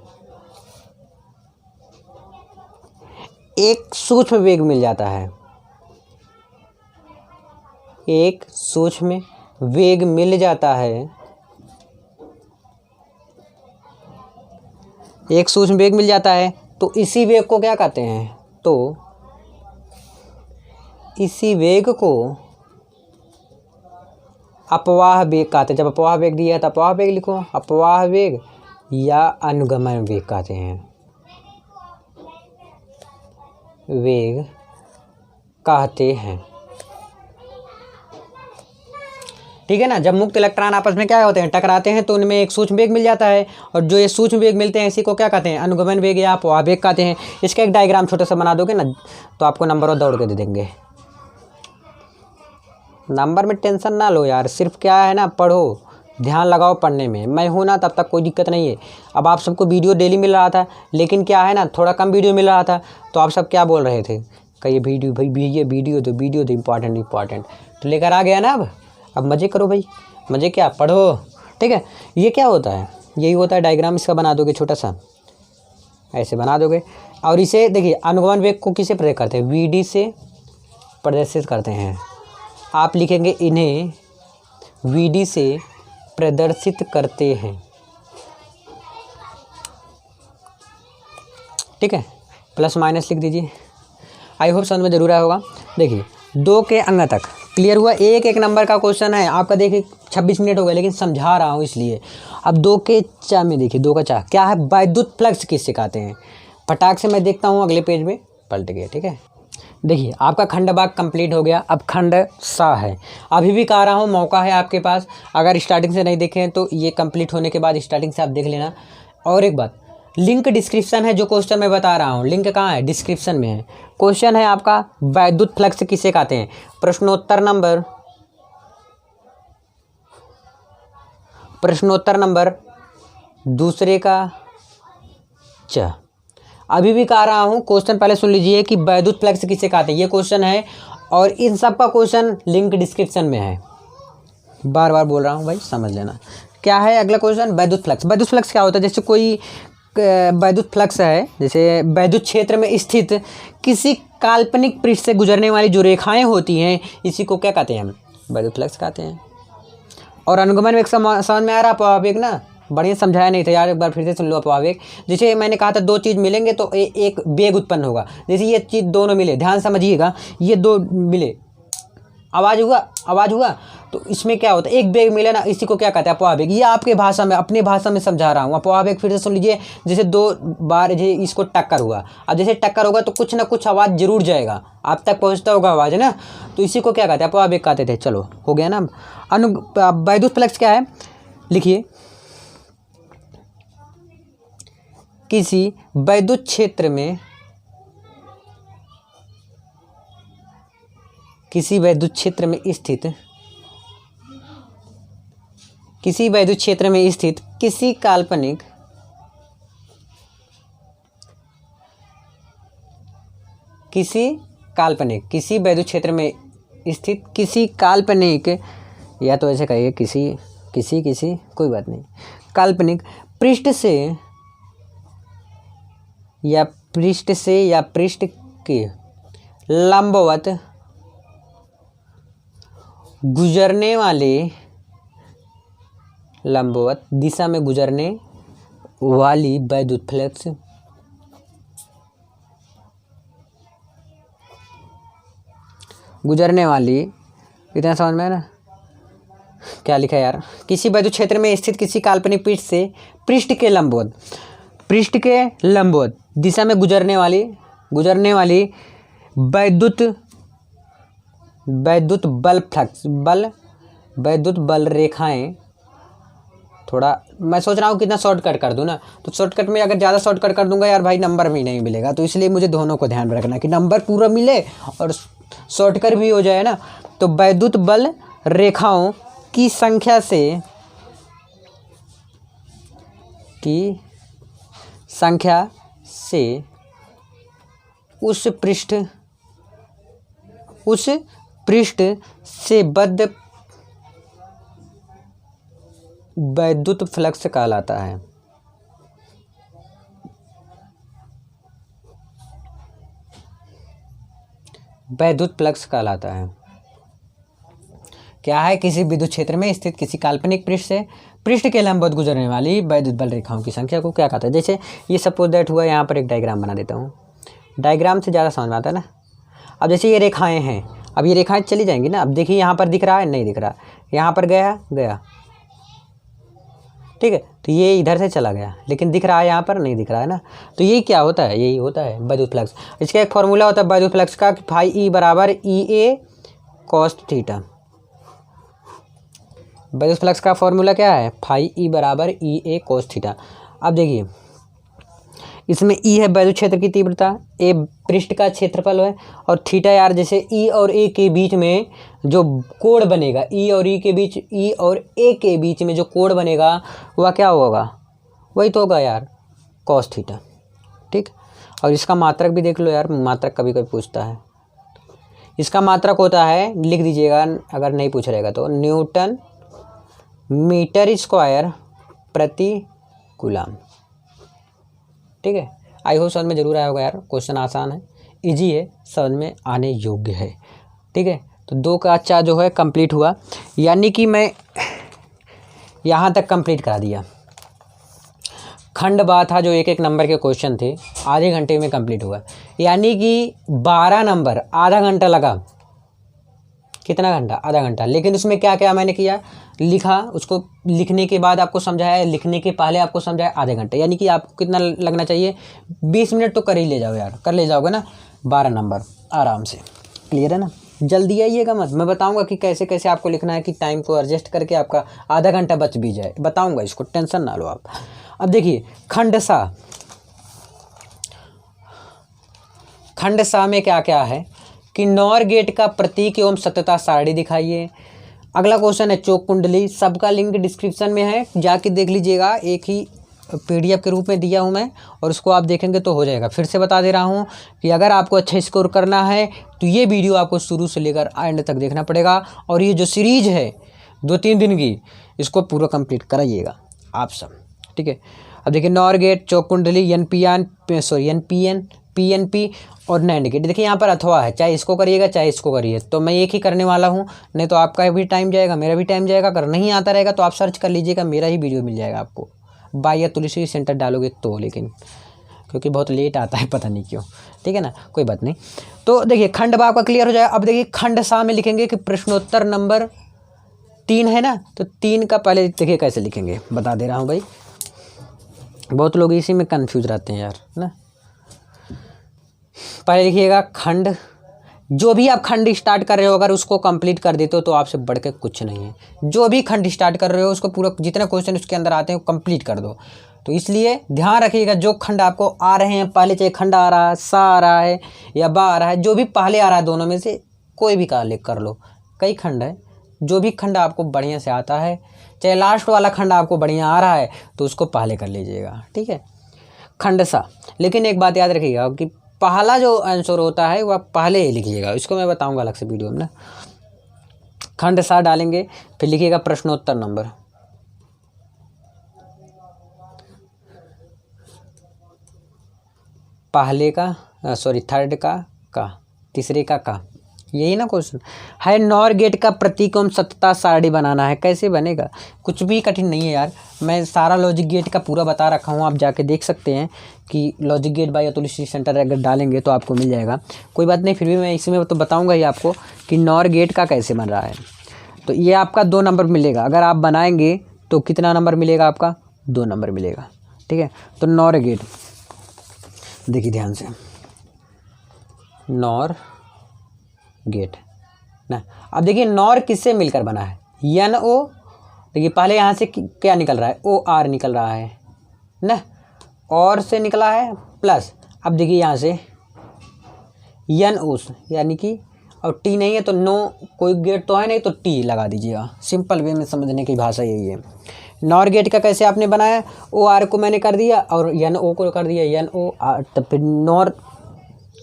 एक सूक्ष्म वेग मिल जाता है। एक सूक्ष्म वेग मिल जाता है, तो इसी वेग को क्या कहते हैं? तो इसी वेग को अपवाह वेग कहते हैं। जब अपवाह वेग दिया है तो अपवाह वेग लिखो। अपवाह वेग या अनुगमन वेग कहते हैं, वेग कहते हैं। ठीक है ना। जब मुक्त इलेक्ट्रॉन आपस में क्या होते हैं, टकराते हैं, तो उनमें एक सूक्ष्म वेग मिल जाता है, और जो ये सूक्ष्म वेग मिलते हैं इसी को क्या कहते हैं, अनुगमन वेग या अपवाह वेग कहते हैं। इसका एक डायग्राम छोटा सा बना दोगे ना तो आपको नंबर और दौड़ के दे देंगे। नंबर में टेंशन ना लो यार, सिर्फ क्या है ना, पढ़ो, ध्यान लगाओ पढ़ने में। मैं हूँ ना तब तक कोई दिक्कत नहीं है। अब आप सबको वीडियो डेली मिल रहा था, लेकिन क्या है ना, थोड़ा कम वीडियो मिल रहा था, तो आप सब क्या बोल रहे थे, कहिए वीडियो भाई, ये वीडियो दो इम्पॉर्टेंट। तो लेकर आ गया ना। अब मज़े करो भाई, मज़े क्या, पढ़ो। ठीक है। ये क्या होता है, यही होता है डायग्राम। इसका बना दोगे छोटा सा, ऐसे बना दोगे, और इसे देखिए, अनुगमन वेग को किसे प्रदर्शित करते हैं, VD से प्रदर्शित करते हैं। आप लिखेंगे इन्हें VD से प्रदर्शित करते हैं। ठीक है, प्लस माइनस लिख दीजिए। आई होप समझ में जरूर आया होगा। देखिए 2 के अंक तक क्लियर हुआ। एक नंबर का क्वेश्चन है आपका। देखिए 26 मिनट हो गए, लेकिन समझा रहा हूँ इसलिए। अब 2 के चा में देखिए, 2 का चा क्या है, वैद्युत फ्लक्स किससे कहते हैं। फटाक से मैं देखता हूँ अगले पेज में, पलट गया। ठीक है, देखिए आपका खंड भाग कंप्लीट हो गया। अब खंड सा है, अभी भी कह रहा हूँ, मौका है आपके पास। अगर स्टार्टिंग से नहीं देखें तो ये कंप्लीट होने के बाद स्टार्टिंग से आप देख लेना। और एक बात, लिंक डिस्क्रिप्शन है, जो क्वेश्चन मैं बता रहा हूँ, लिंक कहाँ है, डिस्क्रिप्शन में है। क्वेश्चन है आपका, वैद्युत फ्लक्स किसे कहते हैं, प्रश्नोत्तर नंबर दूसरे का च। अभी भी कह रहा हूँ, क्वेश्चन पहले सुन लीजिए कि वैद्युत फ्लक्स किसे कहते हैं, ये क्वेश्चन है, और इन सब का क्वेश्चन लिंक डिस्क्रिप्शन में है। बार बार बोल रहा हूँ भाई, समझ लेना। क्या है अगला क्वेश्चन, वैद्युत फ्लक्स। वैद्युत फ्लक्स क्या होता है, जैसे कोई वैद्युत फ्लक्स है, जैसे वैद्युत क्षेत्र में स्थित किसी काल्पनिक पृष्ठ से गुजरने वाली जो रेखाएं होती हैं, इसी को क्या कहते हैं, हम वैद्युत फ्लक्स कहते हैं। और अनुगमन वेग समझ में आ रहा, अपवाह वेग ना, बढ़िया समझाया नहीं था यार, एक बार फिर से सुन लो। अपवाह वेग, जैसे मैंने कहा था 2 चीज़ मिलेंगे तो एक वेग उत्पन्न होगा। जैसे ये चीज़ दोनों मिले, ध्यान समझिएगा, ये 2 मिले, आवाज़ हुआ, तो इसमें क्या होता है, एक वेग मिले ना, इसी को क्या कहते हैं, अपवाह वेग। ये आपके भाषा में, अपनी भाषा में समझा रहा हूँ। अपवाह वेग फिर से सुन लीजिए, जैसे 2 बार जे इसको टक्कर हुआ, अब जैसे टक्कर होगा तो कुछ ना कुछ आवाज़ जरूर जाएगा, आप तक पहुँचता होगा आवाज़, है ना, तो इसी को क्या कहते हैं, अपवाह वेग कहते थे। चलो हो गया ना। वैद्युत फ्लक्स क्या है, लिखिए, किसी वैद्युत क्षेत्र में, किसी वैद्युत क्षेत्र में स्थित किसी काल्पनिक किसी वैद्युत क्षेत्र में स्थित किसी काल्पनिक, या तो ऐसे कहिए किसी कोई बात नहीं, काल्पनिक पृष्ठ से या पृष्ठ के लंबवत गुजरने वाले, लंबवत दिशा में गुजरने वाली वैद्युत फ्लक्स, इतना समझ में है ना, क्या लिखा है यार, किसी वैद्युत क्षेत्र में स्थित किसी काल्पनिक पृष्ठ से पृष्ठ के लंबवत दिशा में गुजरने वाली वैद्युत बल रेखाएं। थोड़ा मैं सोच रहा हूँ कितना शॉर्टकट कर दूँ ना, तो शॉर्टकट में अगर ज़्यादा शॉर्टकट कर दूंगा यार भाई, नंबर भी नहीं मिलेगा। तो इसलिए मुझे दोनों को ध्यान रखना कि नंबर पूरा मिले और शॉर्टकट भी हो जाए ना। तो वैद्युत बल रेखाओं की संख्या से उस पृष्ठ से बद्ध वैद्युत फ्लक्स कहलाता है। वैद्युत फ्लक्स कहलाता है। क्या है, किसी विद्युत क्षेत्र में स्थित किसी काल्पनिक पृष्ठ के लंबवत गुजरने वाली वैद्युत बल रेखाओं की संख्या को क्या कहता है। जैसे ये सपोज दैट हुआ, यहाँ पर एक डायग्राम बना देता हूँ, डायग्राम से ज़्यादा समझ में आता है ना। अब जैसे ये रेखाएं हैं, अब ये रेखाएं चली जाएंगी ना। अब देखिए यहाँ पर दिख रहा है, नहीं दिख रहा, यहाँ पर गया, ठीक है। तो ये इधर से चला गया, लेकिन दिख रहा है यहाँ पर नहीं दिख रहा है ना। तो यही क्या होता है, यही होता है वैद्युत फ्लक्स। इसका एक फॉर्मूला होता है वैद्युत फ्लक्स का, फाई ई बराबर ई ए कॉस थीटा। वैद्युत फ्लक्स का फॉर्मूला क्या है, फाई ई बराबर ई ए कॉस थीटा। अब देखिए इसमें ई है वैद्युत क्षेत्र की तीव्रता, ए पृष्ठ का क्षेत्रफल है, और थीटा यार जैसे ई और ए के बीच में जो कोण बनेगा, ई और ए के बीच में जो कोण बनेगा वह क्या होगा, वही तो होगा यार कॉस थीटा। ठीक, और इसका मात्रक भी देख लो यार, मात्रक कभी कभी पूछता है। इसका मात्रक होता है, लिख दीजिएगा अगर नहीं पूछ रहेगा तो, न्यूटन मीटर स्क्वायर प्रति कूलम। ठीक है, आई होप समझ में जरूर आया होगा यार, क्वेश्चन आसान है, इजी है, समझ में आने योग्य है। ठीक है, तो 2 का अच्छा जो है कंप्लीट हुआ, यानी कि मैं यहाँ तक कंप्लीट करा दिया। खंड बा था जो 1-1 नंबर के क्वेश्चन थे, आधे घंटे में कंप्लीट हुआ, यानी कि 12 नंबर, आधा घंटा लगा। कितना घंटा, आधा घंटा। लेकिन उसमें क्या क्या मैंने किया, लिखा, उसको लिखने के बाद आपको समझाया, लिखने के पहले आपको समझाया, आधे घंटे। यानी कि आपको कितना लगना चाहिए, 20 मिनट तो कर ही ले जाओ यार, कर ले जाओगे ना 12 नंबर आराम से। क्लियर है ना, जल्दी आइएगा मत, मैं बताऊंगा कि कैसे कैसे आपको लिखना है, कि टाइम को एडजस्ट करके आपका आधा घंटा बच भी जाए, बताऊंगा, इसको टेंशन ना लो आप। अब देखिए खंड सा में क्या क्या है कि नॉर गेट का प्रतीक एवं सत्यता सारणी दिखाइए। अगला क्वेश्चन है चौक कुंडली, सबका लिंक डिस्क्रिप्शन में है, जाके देख लीजिएगा, एक ही PDF के रूप में दिया हूं मैं, और उसको आप देखेंगे तो हो जाएगा। फिर से बता दे रहा हूं कि अगर आपको अच्छा स्कोर करना है तो ये वीडियो आपको शुरू से लेकर एंड तक देखना पड़ेगा, और ये जो सीरीज है 2-3 दिन की, इसको पूरा कंप्लीट कराइएगा आप सब। ठीक है, अब देखिए नॉर गेट, चौक कुंडली, NPN, PNP और नैंड गेट। देखिए यहाँ पर अथवा है, चाहे इसको करिएगा चाहे इसको करिए, तो मैं एक ही करने वाला हूँ, नहीं तो आपका भी टाइम जाएगा, मेरा भी टाइम जाएगा। अगर नहीं आता रहेगा तो आप सर्च कर लीजिएगा, मेरा ही वीडियो मिल जाएगा आपको, बाय तुलसी सेंटर डालोगे तो, लेकिन क्योंकि बहुत लेट आता है पता नहीं क्यों। ठीक है ना, कोई बात नहीं। तो देखिए खंड बा आपका क्लियर हो जाएगा। अब देखिए खंड सा में लिखेंगे कि प्रश्नोत्तर नंबर 3 है ना, तो 3 का पहले देखिए कैसे लिखेंगे, बता दे रहा हूँ भाई, बहुत लोग इसी में कंफ्यूज रहते हैं यार ना। पहले लिखिएगा खंड, जो भी आप खंड स्टार्ट कर रहे हो अगर उसको कंप्लीट कर देते हो तो आपसे बढ़ के कुछ नहीं है। जो भी खंड स्टार्ट कर रहे हो उसको पूरा, जितने क्वेश्चन उसके अंदर आते हैं कंप्लीट कर दो। तो इसलिए ध्यान रखिएगा, जो खंड आपको आ रहे हैं पहले, चाहे खंड आ रहा है, सा आ रहा है या बा आ रहा है, जो भी पहले आ रहा है दोनों में से कोई भी कर लो, कई खंड है, जो भी खंड आपको बढ़िया से आता है, चाहे लास्ट वाला खंड आपको बढ़िया आ रहा है तो उसको पहले कर लीजिएगा। ठीक है, खंड सा। लेकिन एक बात याद रखिएगा कि पहला जो आंसर होता है वह पहले ही लिखिएगा, इसको मैं बताऊंगा अलग से वीडियो में ना। खंड सा डालेंगे, फिर लिखिएगा प्रश्नोत्तर नंबर, पहले का थर्ड का तीसरे का, यही ना क्वेश्चन है। नॉर गेट का प्रतीक एवं सत्यता सारणी बनाना है, कैसे बनेगा, कुछ भी कठिन नहीं है यार, मैं सारा लॉजिक गेट का पूरा बता रखा हूँ, आप जाके देख सकते हैं कि लॉजिक गेट बाय तुलसी सेंटर अगर डालेंगे तो आपको मिल जाएगा। कोई बात नहीं, फिर भी मैं इसमें तो बताऊँगा ही आपको कि नॉर गेट का कैसे बन रहा है। तो ये आपका 2 नंबर मिलेगा, अगर आप बनाएंगे तो कितना नंबर मिलेगा आपका, 2 नंबर मिलेगा। ठीक है, तो नॉर गेट देखिए ध्यान से, नॉर गेट ना। अब देखिए नॉर किससे मिलकर बना है, NO। देखिए पहले यहाँ से क्या निकल रहा है, OR निकल रहा है ना, और से निकला है प्लस। अब देखिए यहाँ से NO यानी कि, और T नहीं है तो नो, कोई गेट तो है नहीं तो T लगा दीजिएगा, सिंपल वे में समझने की भाषा यही है। नॉर गेट का कैसे आपने बनाया, OR को मैंने कर दिया और NO को कर दिया, NO, तब फिर नॉर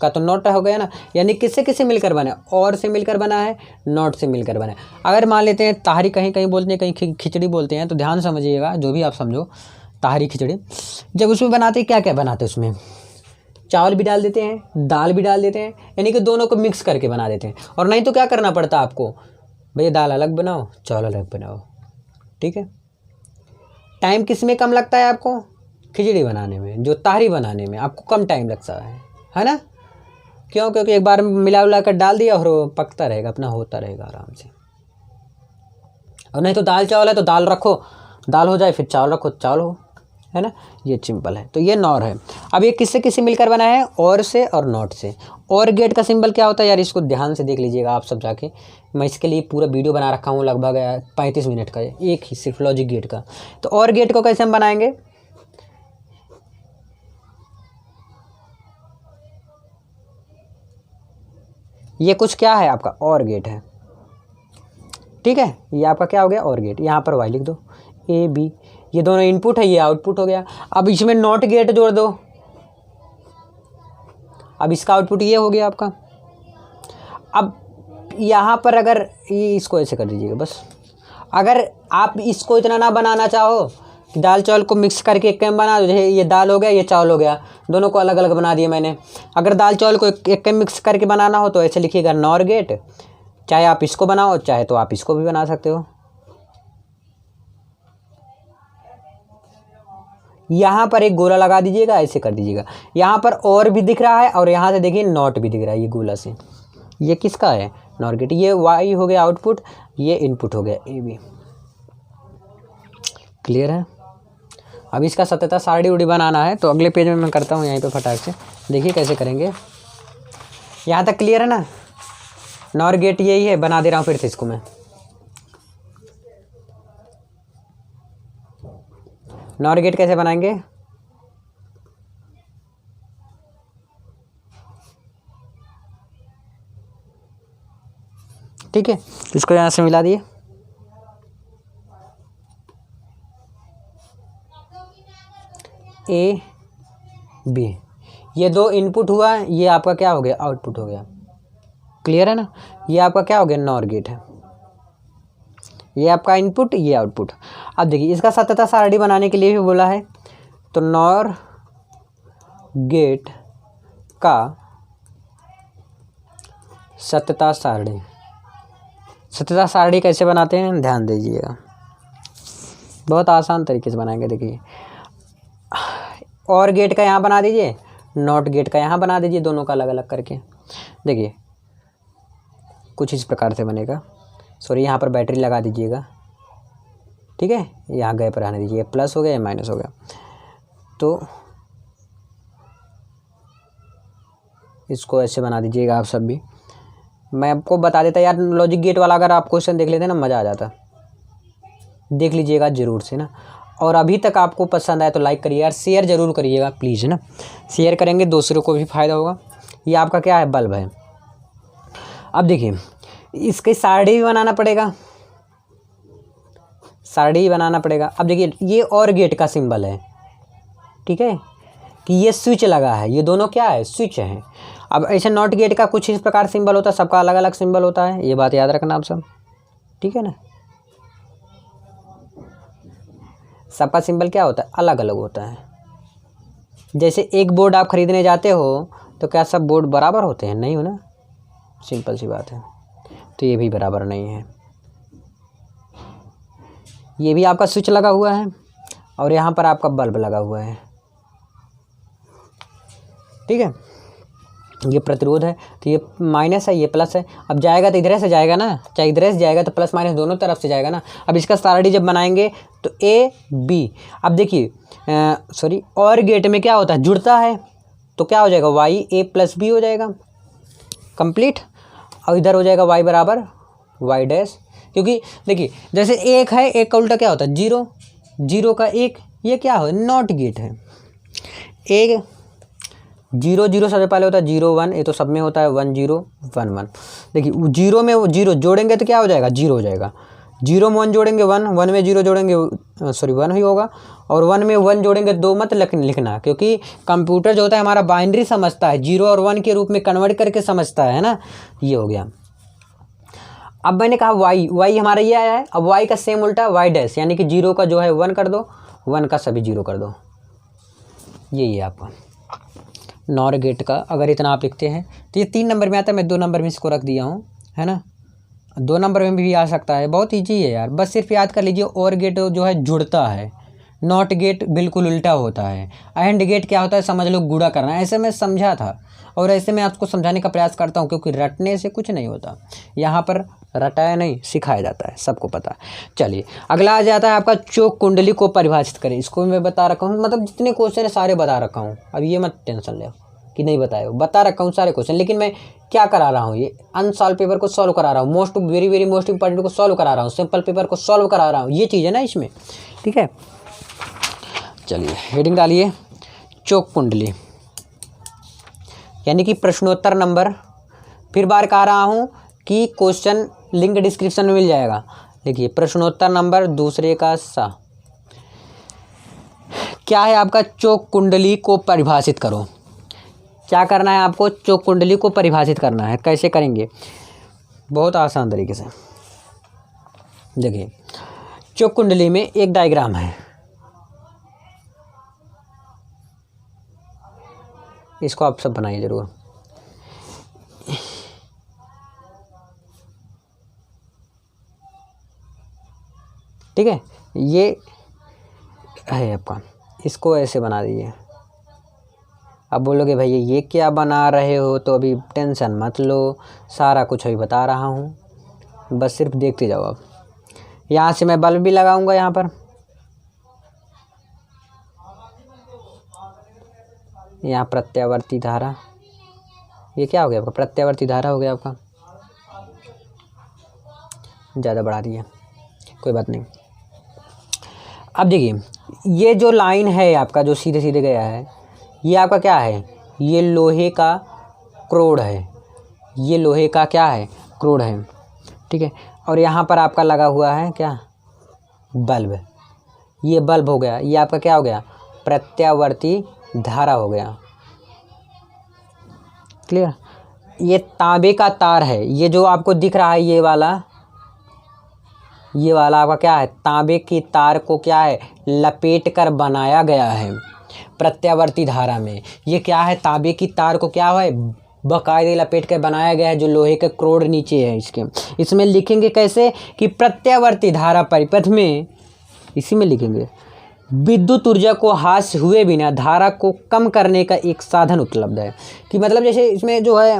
का तो नॉट हो गया ना, यानी किससे मिलकर बना, और से मिलकर बना है, नॉट से मिलकर बना है। अगर मान लेते हैं ताहरी कहीं कहीं बोलते हैं, कहीं खिचड़ी बोलते हैं, तो ध्यान समझिएगा, जो भी आप समझो, ताहरी खिचड़ी जब उसमें बनाते हैं क्या क्या बनाते हैं, उसमें चावल भी डाल देते हैं, दाल भी डाल देते हैं, यानी कि दोनों को मिक्स करके बना देते हैं। और नहीं तो क्या करना पड़ता है आपको, भैया दाल अलग बनाओ चावल अलग बनाओ। ठीक है, टाइम किस में कम लगता है आपको, खिचड़ी बनाने में, जो ताहरी बनाने में आपको कम टाइम लगता है ना, क्यों, क्योंकि एक बार मिला कर डाल दिया और वो पकता रहेगा, अपना होता रहेगा आराम से। और नहीं तो दाल चावल है तो दाल रखो, दाल हो जाए फिर चावल रखो, चावल हो, है ना। ये सिंपल है। तो ये नॉर है। अब ये किससे किससे मिलकर बना है? और से और नॉट से। और गेट का सिंबल क्या होता है यार, इसको ध्यान से देख लीजिएगा आप सब जाके। मैं इसके लिए पूरा वीडियो बना रखा हूँ लगभग 35 मिनट का, एक ही सिर्फ लॉजिक गेट का। तो और गेट को कैसे हम बनाएंगे? ये कुछ क्या है आपका? और गेट है, ठीक है। ये आपका क्या हो गया? और गेट। यहाँ पर वाई लिख दो, ए बी, ये दोनों इनपुट है, ये आउटपुट हो गया। अब इसमें नॉट गेट जोड़ दो, अब इसका आउटपुट ये हो गया आपका। अब यहाँ पर अगर ये इसको ऐसे कर दीजिएगा बस। अगर आप इसको इतना ना बनाना चाहो कि दाल चावल को मिक्स करके एक कैम बना दो, जैसे ये दाल हो गया ये चावल हो गया, दोनों को अलग अलग बना दिया मैंने। अगर दाल चावल को एक कैम मिक्स करके बनाना हो तो ऐसे लिखिएगा नॉर गेट, चाहे आप इसको बनाओ चाहे तो आप इसको भी बना सकते हो। यहाँ पर एक गोला लगा दीजिएगा, ऐसे कर दीजिएगा। यहाँ पर और भी दिख रहा है और यहाँ से देखिए नॉट भी दिख रहा है ये गोला से। ये किसका है? Nor gate. ये वाई हो गया आउटपुट, ये इनपुट हो गया ए बी। क्लियर है? अब इसका सत्यता सारणी उड़ी बनाना है तो अगले पेज में मैं करता हूँ यहीं पे फटाक से। देखिए कैसे करेंगे। यहाँ तक क्लियर है ना? नॉर गेट यही है, बना दे रहा हूँ फिर से इसको मैं। नॉर गेट कैसे बनाएंगे? ठीक है, इसको यहाँ से मिला दिए। ए बी, ये दो इनपुट हुआ, ये आपका क्या हो गया? आउटपुट हो गया। क्लियर है ना? ये आपका क्या हो गया? नॉर गेट है। ये आपका इनपुट, ये आउटपुट। अब देखिए इसका सत्यता सारणी बनाने के लिए भी बोला है, तो नॉर गेट का सत्यता सारणी। सत्यता सारणी कैसे बनाते हैं ध्यान दीजिएगा, बहुत आसान तरीके से बनाएंगे। देखिए और गेट का यहाँ बना दीजिए, नॉट गेट का यहाँ बना दीजिए, दोनों का अलग अलग करके। देखिए कुछ इस प्रकार से बनेगा। सॉरी, यहाँ पर बैटरी लगा दीजिएगा, ठीक है। यहाँ गए पर आने दीजिए, प्लस हो गया या माइनस हो गया। तो इसको ऐसे बना दीजिएगा आप सब भी। मैं आपको बता देता यार, लॉजिक गेट वाला अगर आप क्वेश्चन देख लेते ना मज़ा आ जाता। देख लीजिएगा ज़रूर से ना। और अभी तक आपको पसंद आया तो लाइक करिए यार, शेयर ज़रूर करिएगा प्लीज़, है ना। शेयर करेंगे दूसरों को भी फ़ायदा होगा। ये आपका क्या है? बल्ब है। अब देखिए इसके सारणी भी बनाना पड़ेगा, सारणी बनाना पड़ेगा। अब देखिए ये और गेट का सिंबल है, ठीक है, कि ये स्विच लगा है, ये दोनों क्या है? स्विच है। अब ऐसे नॉट गेट का कुछ इस प्रकार सिंबल होता है, सबका अलग अलग सिंबल होता है, ये बात याद रखना आप सब, ठीक है ना। सबका सिंबल क्या होता है? अलग अलग होता है। जैसे एक बोर्ड आप खरीदने जाते हो तो क्या सब बोर्ड बराबर होते हैं? नहीं हो ना, सिंपल सी बात है। तो ये भी बराबर नहीं है। ये भी आपका स्विच लगा हुआ है और यहाँ पर आपका बल्ब लगा हुआ है, ठीक है। ये प्रतिरोध है, तो ये माइनस है, ये प्लस है। अब जाएगा तो इधर से जाएगा ना, चाहे इधर से जाएगा तो प्लस माइनस दोनों तरफ से जाएगा ना। अब इसका सारणी जब बनाएंगे तो ए बी। अब देखिए सॉरी, और गेट में क्या होता है? जुड़ता है, तो क्या हो जाएगा? वाई ए प्लस बी हो जाएगा, कंप्लीट। और इधर हो जाएगा वाई बराबर वाई डैश, क्योंकि देखिए जैसे एक है, एक का उल्टा क्या होता है? जीरो, जीरो का एक, ये क्या हो? नॉट गेट है। एक जीरो जीरो सबसे पहले होता है 0 1, ये तो सब में होता है 1 0 1 1। देखिए जीरो में वो जीरो जोड़ेंगे तो क्या हो जाएगा? जीरो हो जाएगा। जीरो में 1 जोड़ेंगे 1, 1 में 0 जोड़ेंगे सॉरी 1 ही होगा, और 1 में 1 जोड़ेंगे 2 मत लिखना, क्योंकि कंप्यूटर जो होता है हमारा बाइनरी समझता है, 0 और 1 के रूप में कन्वर्ट करके समझता है ना। ये हो गया। अब मैंने कहा वाई, वाई हमारा ये आया है। अब वाई का सेम उल्टा वाई डैश, यानी कि 0 का जो है 1 कर दो, 1 का सभी 0 कर दो। यही है आपका नॉर गेट का। अगर इतना आप लिखते हैं तो ये 3 नंबर में आता है, मैं 2 नंबर में इसको रख दिया हूँ, है ना। 2 नंबर में भी आ सकता है, बहुत ईजी है यार, बस सिर्फ याद कर लीजिए। और गेट जो है जुड़ता है, नॉट गेट बिल्कुल उल्टा होता है। एंड गेट क्या होता है? समझ लो गुणा करना। ऐसे मैं समझा था और ऐसे मैं आपको समझाने का प्रयास करता हूँ, क्योंकि रटने से कुछ नहीं होता। यहाँ पर रटाया नहीं, सिखाया जाता है, सबको पता है। चलिए अगला आ जाता है आपका चोक कुंडली को परिभाषित करें। इसको मैं बता रखा हूँ, मतलब जितने क्वेश्चन है सारे बता रखा हूँ। अब ये मत टेंशन ले कि नहीं बताए, बता रखा हूँ सारे क्वेश्चन। लेकिन मैं क्या करा रहा हूँ, ये अनसॉल्व पेपर को सॉल्व करा रहा हूँ, most very very most important को सॉल्व करा रहा हूँ, सिंपल पेपर को सॉल्व करा रहा हूँ, ये चीज़ है ना इसमें, ठीक है। चलिए हेडिंग डालिए चोक कुंडली, यानी कि प्रश्नोत्तर नंबर, फिर बार कह रहा हूँ कि क्वेश्चन लिंक डिस्क्रिप्शन में मिल जाएगा। देखिए प्रश्नोत्तर नंबर दूसरे का सा क्या है आपका, चोक कुंडली को परिभाषित करो। क्या करना है आपको, चोक कुंडली को परिभाषित करना है। कैसे करेंगे, बहुत आसान तरीके से। देखिए चोक कुंडली में एक डायग्राम है, इसको आप सब बनाइए जरूर। ठीक है, ये है आपका, इसको ऐसे बना दीजिए। अब बोलोगे भैया ये क्या बना रहे हो, तो अभी टेंशन मत लो, सारा कुछ अभी बता रहा हूँ, बस सिर्फ देखते जाओ। अब यहाँ से मैं बल्ब भी लगाऊंगा यहाँ पर, यहाँ प्रत्यावर्ती धारा, ये क्या हो गया आपका, प्रत्यावर्ती धारा हो गया आपका, ज़्यादा बढ़ा दिया, कोई बात नहीं। अब देखिए ये जो लाइन है आपका, जो सीधे सीधे गया है, ये आपका क्या है, ये लोहे का क्रोड है, ये लोहे का क्या है, क्रोड है, ठीक है। और यहाँ पर आपका लगा हुआ है क्या, बल्ब, ये बल्ब हो गया, ये आपका क्या हो गया, प्रत्यावर्ती धारा हो गया। क्लियर। ये तांबे का तार है, ये जो आपको दिख रहा है ये वाला आपका क्या है, तांबे की तार को क्या है, लपेट कर बनाया गया है प्रत्यावर्ती धारा में। ये क्या है, तांबे की तार को क्या है, बकायदे लपेट कर बनाया गया है, जो लोहे के क्रोड नीचे है इसके। इसमें लिखेंगे कैसे कि प्रत्यावर्ती धारा परिपथ में, इसी में लिखेंगे विद्युत ऊर्जा को हास हुए बिना धारा को कम करने का एक साधन उपलब्ध है। कि मतलब जैसे इसमें जो है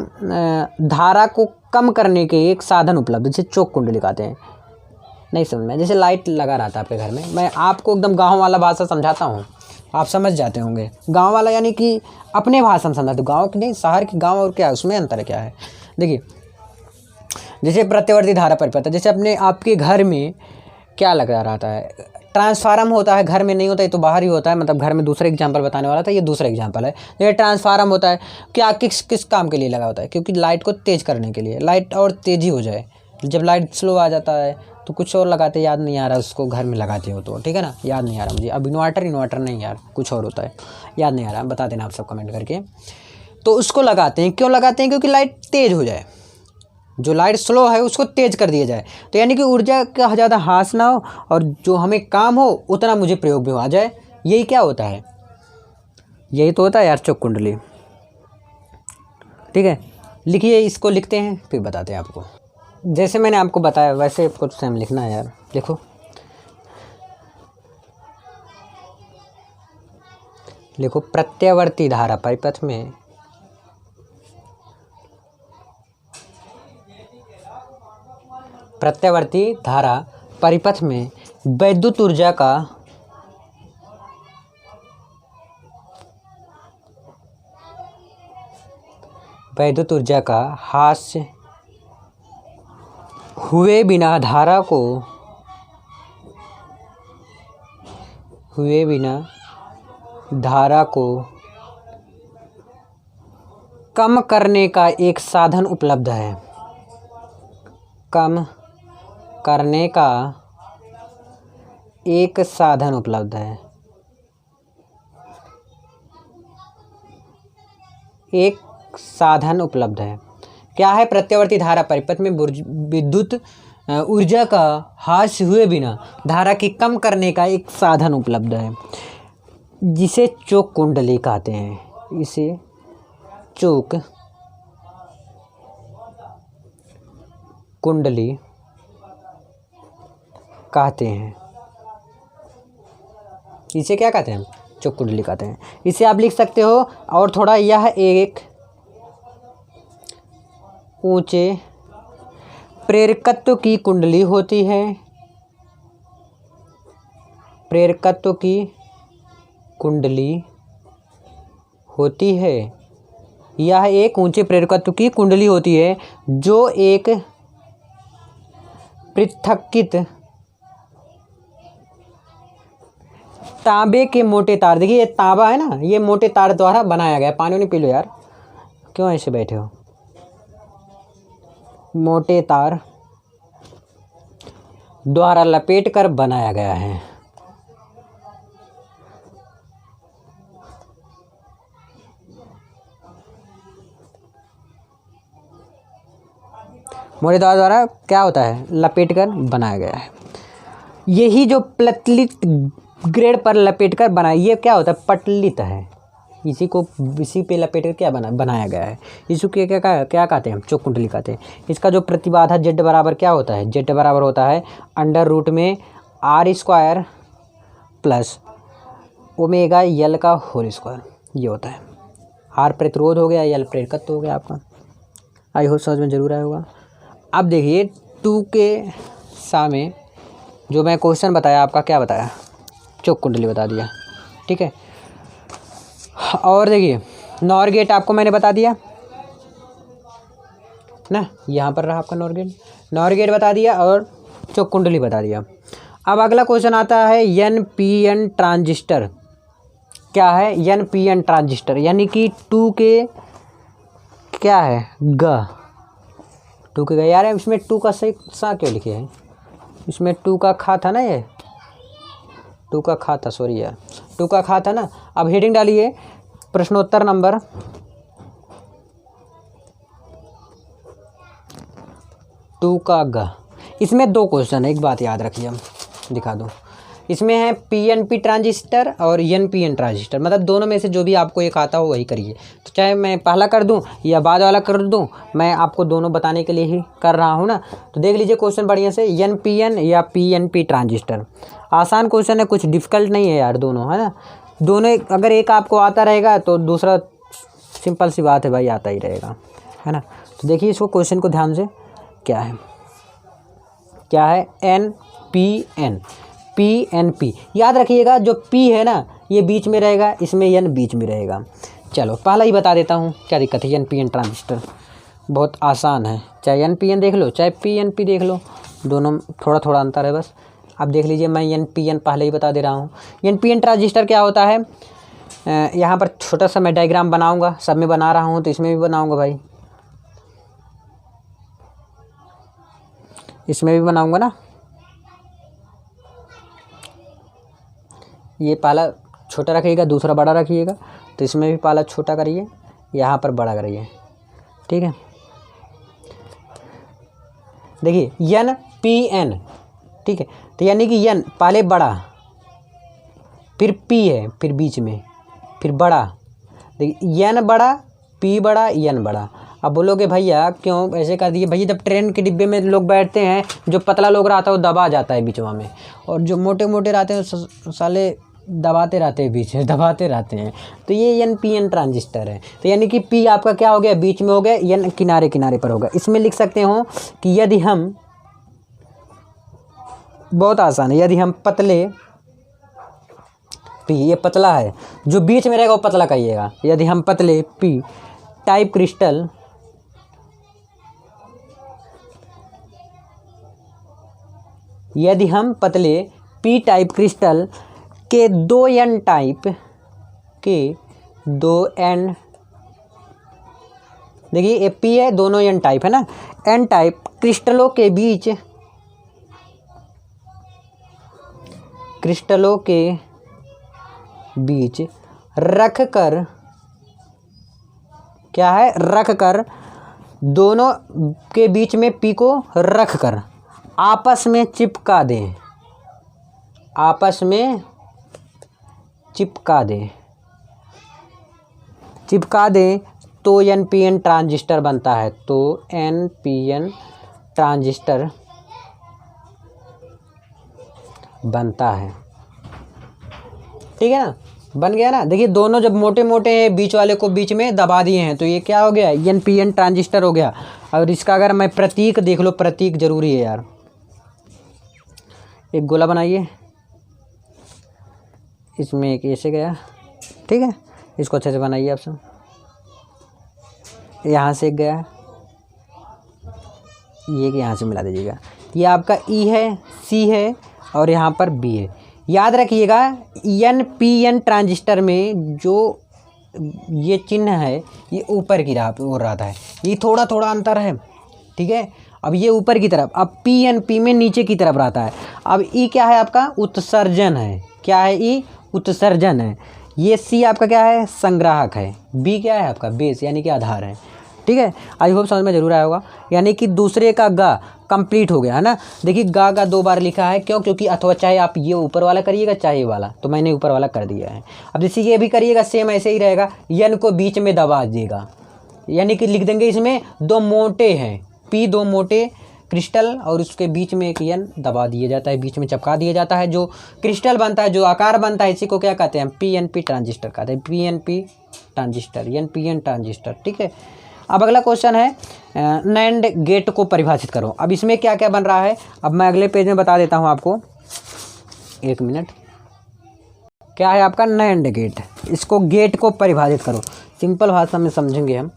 धारा को कम करने के एक साधन उपलब्ध, जैसे चोक कुंडली कहते हैं, नहीं समझ में, जैसे लाइट लगा रहा था आपके घर में, मैं आपको एकदम गांव वाला भाषा समझाता हूँ, आप समझ जाते होंगे। गांव वाला यानी कि अपने भाषा में समझाते, गांव की नहीं, शहर की गांव और क्या है, उसमें अंतर क्या है। देखिए जैसे प्रत्यावर्ती धारा परिपथ, जैसे अपने आपके घर में क्या लगा रहता है, ट्रांसफार्म होता है, घर में नहीं होता है तो बाहर ही होता है, मतलब घर में दूसरा एग्जांपल बताने वाला था, ये दूसरा एग्जांपल है। ये ट्रांसफार्म होता है क्या, किस काम के लिए लगा होता है, क्योंकि लाइट को तेज़ करने के लिए, लाइट और तेज़ी हो जाए। जब लाइट स्लो आ जाता है तो कुछ और लगाते, याद नहीं आ रहा, उसको घर में लगाते हो तो, ठीक है ना, याद नहीं आ रहा मुझे अब, इन्वर्टर नहीं यार, कुछ और होता है, याद नहीं आ रहा, बता देना आप सब कमेंट करके। तो उसको लगाते हैं, क्यों लगाते हैं, क्योंकि लाइट तेज़ हो जाए, जो लाइट स्लो है उसको तेज़ कर दिया जाए, तो यानी कि ऊर्जा का ज़्यादा हास ना हो और जो हमें काम हो उतना मुझे प्रयोग में आ जाए। यही क्या होता है, यही तो होता है यार चोक कुंडली। ठीक है, लिखिए, इसको लिखते हैं फिर बताते हैं आपको। जैसे मैंने आपको बताया वैसे कुछ सेम लिखना है यार। देखो लिखो प्रत्यावर्ती धारा परिपथ में विद्युत ऊर्जा का हास हुए बिना धारा को कम करने का एक साधन उपलब्ध है। कम करने का एक साधन उपलब्ध है। एक साधन उपलब्ध है। क्या है, प्रत्यावर्ती धारा परिपथ में विद्युत ऊर्जा का हास हुए बिना धारा की कम करने का एक साधन उपलब्ध है, जिसे चोक कुंडली कहते हैं। इसे चोक कुंडली कहते हैं। इसे क्या कहते हैं, चोक कुंडली कहते हैं। इसे आप लिख सकते हो, और थोड़ा, यह एक ऊंचे प्रेरकत्व की कुंडली होती है, प्रेरकत्व की कुंडली होती है। यह एक ऊंचे प्रेरकत्व की कुंडली होती है जो एक पृथक्कित तांबे के मोटे तार, देखिए ये तांबा है ना, ये मोटे तार द्वारा बनाया गया है। पानी नहीं पी लो यार, क्यों ऐसे बैठे हो। मोटे तार द्वारा लपेटकर बनाया गया है। मोटे तार द्वारा क्या होता है, लपेटकर बनाया गया है। यही जो पतलित ग्रेड पर लपेटकर बनाया, ये क्या होता है, पटलित है। इसी पे लपेट कर क्या बनाया गया है। इसको क्या कहते हैं, चौक कुंडली कहते हैं। इसका जो प्रतिबाधा जेड बराबर क्या होता है, जेड बराबर होता है अंडर रूट में r² प्लस ओमेगा यल का होल स्क्वायर, ये होता है। आर प्रतिरोध हो गया, यल प्रेरकत्व हो गया आपका। आई होप समझ में जरूर आया होगा। अब देखिए 2 के सामने जो मैं क्वेश्चन बताया आपका, क्या बताया, चौक कुंडली बता दिया, ठीक है। और देखिए नॉर गेट आपको मैंने बता दिया ना, यहाँ पर रहा आपका नॉर गेट बता दिया और चौक कुंडली बता दिया। अब अगला क्वेश्चन आता है NPN ट्रांजिस्टर। क्या है NPN ट्रांजिस्टर, यानी कि 2 के क्या है ग, 2 के ग। यार इसमें 2 का सही सा क्यों लिखे हैं, इसमें 2 का खा था ना, ये 2 का खा था, सॉरी यार 2 का खा था ना। अब हेडिंग डालिए प्रश्नोत्तर नंबर 2 का ग। इसमें 2 क्वेश्चन है, एक बात याद रखिए, हम दिखा दूँ। इसमें है PNP ट्रांजिस्टर और NPN ट्रांजिस्टर, मतलब दोनों में से जो भी आपको एक आता हो वही करिए। तो चाहे मैं पहला कर दूं या बाद वाला कर दूं, मैं आपको दोनों बताने के लिए ही कर रहा हूं ना। तो देख लीजिए क्वेश्चन बढ़िया से, NPN या PNP ट्रांजिस्टर। आसान क्वेश्चन है, कुछ डिफ़िकल्ट नहीं है यार, दोनों है ना। दोनों अगर एक आपको आता रहेगा तो दूसरा सिंपल सी बात है भाई, आता ही रहेगा, है ना। तो देखिए इसको क्वेश्चन को ध्यान से, क्या है NPN PNP। याद रखिएगा जो P है ना ये बीच में रहेगा, इसमें N बीच में रहेगा। चलो पहला ही बता देता हूँ, क्या दिक्कत है। NPN ट्रांजिस्टर बहुत आसान है, चाहे NPN देख लो चाहे PNP देख लो, दोनों थोड़ा थोड़ा अंतर है बस। अब देख लीजिए मैं NPN पहले ही बता दे रहा हूँ। NPN ट्रांजिस्टर क्या होता है, यहाँ पर छोटा सा मैं डायग्राम बनाऊँगा, सब में बना रहा हूँ तो इसमें भी बनाऊँगा भाई, इसमें भी बनाऊँगा ना। ये पहला छोटा रखिएगा, दूसरा बड़ा रखिएगा, तो इसमें भी पहला छोटा करिए, यहाँ पर बड़ा करिए, ठीक है। देखिए NPN, ठीक है। तो यानी कि N पहले बड़ा, फिर P है, फिर बीच में, फिर बड़ा। देखिए N बड़ा, P बड़ा, N बड़ा। अब बोलोगे भैया क्यों ऐसे कर दिए, भैया जब ट्रेन के डिब्बे में लोग बैठते हैं, जो पतला लोग रहता है वो दबा जाता है बीचवा में, और जो मोटे मोटे रहते हैं साले दबाते रहते हैं, बीच में दबाते रहते हैं। तो ये NPN ट्रांजिस्टर है। तो यानी कि P आपका क्या हो गया, बीच में हो गया, N किनारे किनारे पर होगा। इसमें लिख सकते हो कि यदि हम, बहुत आसान है, यदि हम पतले P, ये पतला है, जो बीच में रहेगा वो पतला कहिएगा। यदि हम पतले P टाइप क्रिस्टल यदि हम पतले P टाइप क्रिस्टल के 2N टाइप के 2N, देखिए ये P है, दोनों N टाइप है ना, N टाइप क्रिस्टलों के बीच रख कर, क्या है, रख कर, दोनों के बीच में P को रख कर आपस में चिपका दें, आपस में चिपका दें तो NPN ट्रांजिस्टर बनता है। तो NPN ट्रांजिस्टर बनता है, ठीक है ना। बन गया ना। देखिए दोनों जब मोटे मोटे हैं, बीच वाले को बीच में दबा दिए हैं, तो ये क्या हो गया, एन पी एन ट्रांजिस्टर हो गया। और इसका अगर मैं प्रतीक देख लो, प्रतीक जरूरी है यार। एक गोला बनाइए, इसमें एक ऐसे गया, ठीक है, इसको अच्छे से बनाइए आप सब। यहाँ से एक गया, ये कि यहाँ से मिला दीजिएगा। ये आपका ई है, सी है, और यहाँ पर बी है। याद रखिएगा एन पी एन ट्रांजिस्टर में जो ये चिन्ह है, ये ऊपर की राह पे हो रहा है, ये थोड़ा थोड़ा अंतर है, ठीक है। अब ये ऊपर की तरफ, अब पी एन पी में नीचे की तरफ रहता है। अब ई क्या है आपका, उत्सर्जन है। क्या है, ई उत्सर्जन है। ये सी आपका क्या है, संग्राहक है। बी क्या है आपका, बेस यानी कि आधार है, ठीक है। आई होप समझ में जरूर आया होगा। यानी कि दूसरे का गा कंप्लीट हो गया है ना। देखिए गा 2 बार लिखा है, क्यों, क्योंकि अथवा चाहे आप ये ऊपर वाला करिएगा चाहे ये वाला, तो मैंने ऊपर वाला कर दिया है। अब जैसे ये भी करिएगा, सेम ऐसे ही रहेगा, यन को बीच में दबा दीजिएगा, यानी कि लिख देंगे इसमें 2 मोटे हैं, पी 2 मोटे क्रिस्टल, और उसके बीच में एक यन दबा दिया जाता है, बीच में चिपका दिया जाता है। जो क्रिस्टल बनता है, जो आकार बनता है, इसी को क्या कहते हैं, पी एन पी ट्रांजिस्टर कहते हैं, P N P transistor, N P N transistor, ठीक है। अब अगला क्वेश्चन है, नैंड गेट को परिभाषित करो। अब इसमें क्या क्या बन रहा है, अब मैं अगले पेज में बता देता हूँ आपको, 1 मिनट। क्या है आपका नैंड गेट, इसको गेट को परिभाषित करो, सिंपल भाषा में समझेंगे हम।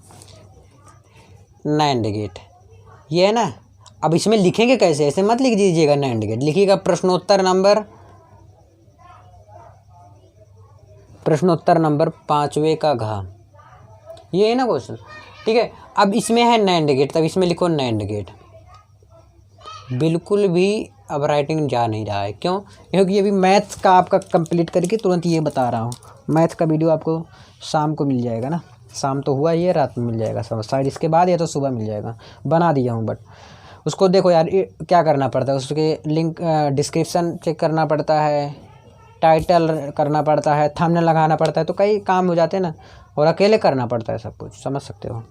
नैंड गेट ये है ना। अब इसमें लिखेंगे कैसे, ऐसे मत लिख दीजिएगा नैंड गेट, लिखिएगा प्रश्नोत्तर नंबर 5वें का घ, ये है ना क्वेश्चन, ठीक है। अब इसमें है नैंड गेट, तब इसमें लिखो नैंड गेट। बिल्कुल भी अब राइटिंग जा नहीं रहा है, क्यों, क्योंकि ये भी मैथ्स का आपका कंप्लीट करके तुरंत ये बता रहा हूँ। मैथ का वीडियो आपको शाम को मिल जाएगा ना, शाम तो हुआ ही है, रात में मिल जाएगा सब शायद, इसके बाद या तो सुबह मिल जाएगा, बना दिया हूँ। बट उसको देखो यार, क्या करना पड़ता है, उसके लिंक डिस्क्रिप्शन चेक करना पड़ता है, टाइटल करना पड़ता है, थंबनेल लगाना पड़ता है, तो कई काम हो जाते हैं ना, और अकेले करना पड़ता है सब कुछ, समझ सकते हो।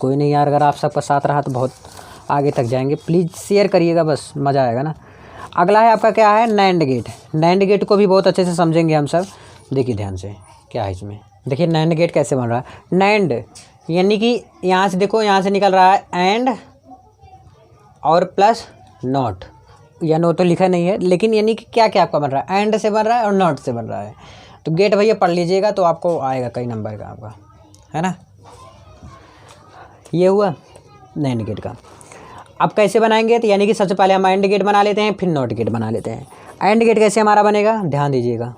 कोई नहीं यार, अगर आप सबका साथ रहा तो बहुत आगे तक जाएंगे। प्लीज़ शेयर करिएगा, बस मज़ा आएगा ना। अगला है आपका क्या है, नैंड गेट। नैंड गेट को भी बहुत अच्छे से समझेंगे हम सब। देखिए ध्यान से क्या है इसमें, देखिए नैंड गेट कैसे बन रहा है। नैंड यानी कि यहाँ से देखो, यहाँ से निकल रहा है एंड और प्लस नॉट, या नो तो लिखा नहीं है, लेकिन यानी कि क्या क्या आपका बन रहा है, एंड से बन रहा है और नॉट से बन रहा है। तो गेट भैया पढ़ लीजिएगा तो आपको आएगा कई नंबर का आपका, है ना। ये हुआ नैंड गेट का। अब कैसे बनाएंगे, तो यानी कि सबसे पहले हम एंड गेट बना लेते हैं, फिर नॉट गेट बना लेते हैं। एंड गेट कैसे हमारा बनेगा, ध्यान दीजिएगा।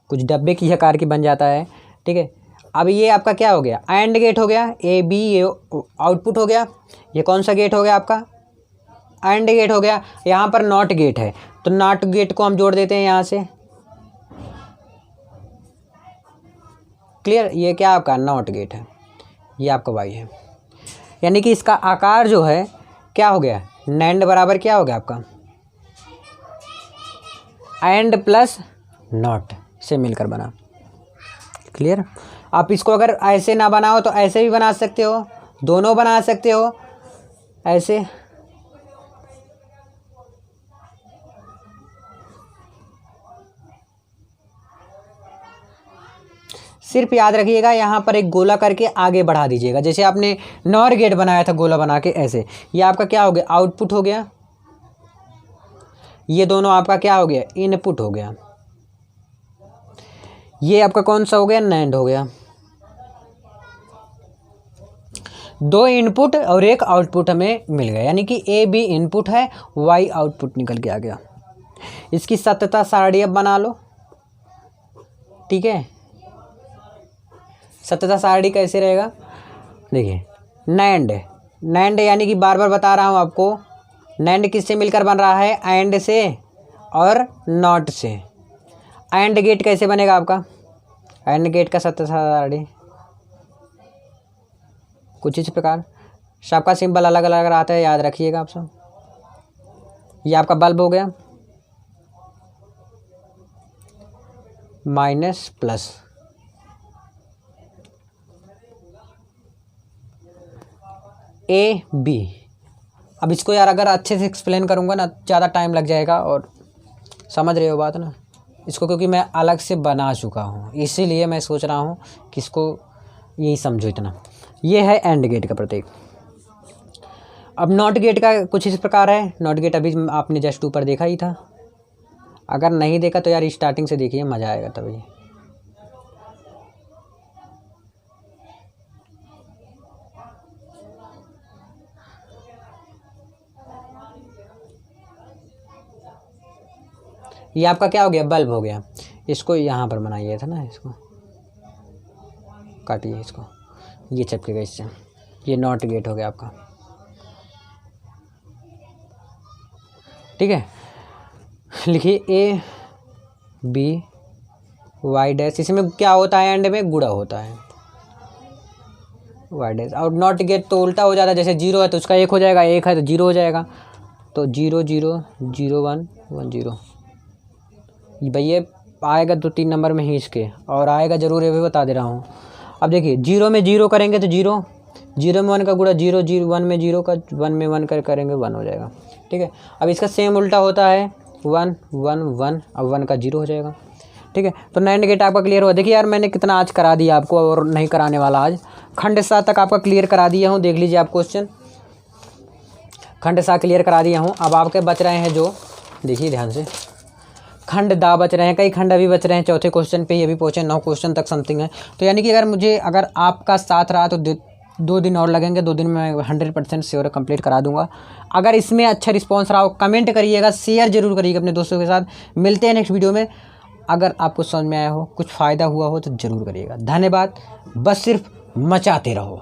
कुछ डब्बे की आकार की बन जाता है, ठीक है। अब ये आपका क्या हो गया, एंड गेट हो गया, ए बी ये आउटपुट हो गया। ये कौन सा गेट हो गया आपका, एंड गेट हो गया। यहाँ पर नॉट गेट है, तो नॉट गेट को हम जोड़ देते हैं यहाँ से। क्लियर, ये क्या आपका नॉट गेट है, ये आपका वाई है। यानी कि इसका आकार जो है क्या हो गया, नैंड बराबर क्या हो गया आपका, एंड प्लस नॉट से मिलकर बना। क्लियर। आप इसको अगर ऐसे ना बनाओ तो ऐसे भी बना सकते हो, दोनों बना सकते हो ऐसे। सिर्फ याद रखिएगा यहाँ पर एक गोला करके आगे बढ़ा दीजिएगा, जैसे आपने नॉर गेट बनाया था गोला बना के, ऐसे। ये आपका क्या हो गया, आउटपुट हो गया। ये दोनों आपका क्या हो गया, इनपुट हो गया। ये आपका कौन सा हो गया, नैंड हो गया। 2 इनपुट और 1 आउटपुट हमें मिल गया, यानी कि ए बी इनपुट है, वाई आउटपुट निकल के आ गया। इसकी सत्यता सारणी अब बना लो, ठीक है। सत्यता सारणी कैसे रहेगा, देखिए नैंड, नैंड यानी कि बार बार बता रहा हूँ आपको, नैंड किससे मिलकर बन रहा है, एंड से और नॉट से। एंड गेट कैसे बनेगा आपका, एंड गेट का सत्यता सारणी कुछ इस प्रकार। सबका सिंबल अलग अलग आता है, याद रखिएगा आप सब। ये आपका बल्ब हो गया, माइनस प्लस, ए बी। अब इसको यार अगर अच्छे से एक्सप्लेन करूँगा ना ज़्यादा टाइम लग जाएगा, और समझ रहे हो बात ना इसको, क्योंकि मैं अलग से बना चुका हूँ, इसीलिए मैं सोच रहा हूँ कि इसको यही समझो इतना। ये है एंड गेट का प्रतीक। अब नॉट गेट का कुछ इस प्रकार है। नॉट गेट अभी आपने जस्ट ऊपर देखा ही था, अगर नहीं देखा तो यार स्टार्टिंग से देखिए, मज़ा आएगा तभी। ये आपका क्या हो गया, बल्ब हो गया। इसको यहाँ पर बनाइए था ना, इसको काटिए, इसको ये चिपकेगा इससे। ये नॉट गेट हो गया आपका, ठीक है। लिखिए ए बी वाई डैश, इसमें क्या होता है, एंड में गुणा होता है वाई डैश। और नॉट गेट तो उल्टा हो जाता है, जैसे 0 है तो उसका 1 हो जाएगा, 1 है तो 0 हो जाएगा, तो 0 0 0 1 1 0। भैया आएगा तो 3 नंबर में खींच के, और आएगा ज़रूर, ये भी बता दे रहा हूँ। अब देखिए 0 में 0 करेंगे तो 0, 0 में 1 का गुणा 0 0, 1 में 0 का 1 में 1 करेंगे 1 हो जाएगा, ठीक है। अब इसका सेम उल्टा होता है 1 1 1, अब 1 का 0 हो जाएगा, ठीक है। तो नैंड गेट आपका क्लियर हुआ। देखिए यार मैंने कितना आज करा दिया आपको, और नहीं कराने वाला आज। खंड 7 तक आपका क्लियर करा दिया हूँ, देख लीजिए आप क्वेश्चन, खंड 7 क्लियर करा दिया हूँ। अब आपके बच रहे हैं जो, देखिए ध्यान से, खंड दा बच रहे हैं, कई खंड अभी बच रहे हैं। चौथे क्वेश्चन पे ये भी पहुँचे, 9 क्वेश्चन तक समथिंग है। तो यानी कि अगर आपका साथ रहा तो 2 दिन और लगेंगे, 2 दिन में 100% श्योर कंप्लीट करा दूंगा। अगर इसमें अच्छा रिस्पॉन्स रहा हो कमेंट करिएगा, शेयर जरूर करिएगा अपने दोस्तों के साथ। मिलते हैं नेक्स्ट वीडियो में। अगर आपको समझ में आया हो, कुछ फ़ायदा हुआ हो तो ज़रूर करिएगा। धन्यवाद। बस सिर्फ मचाते रहो।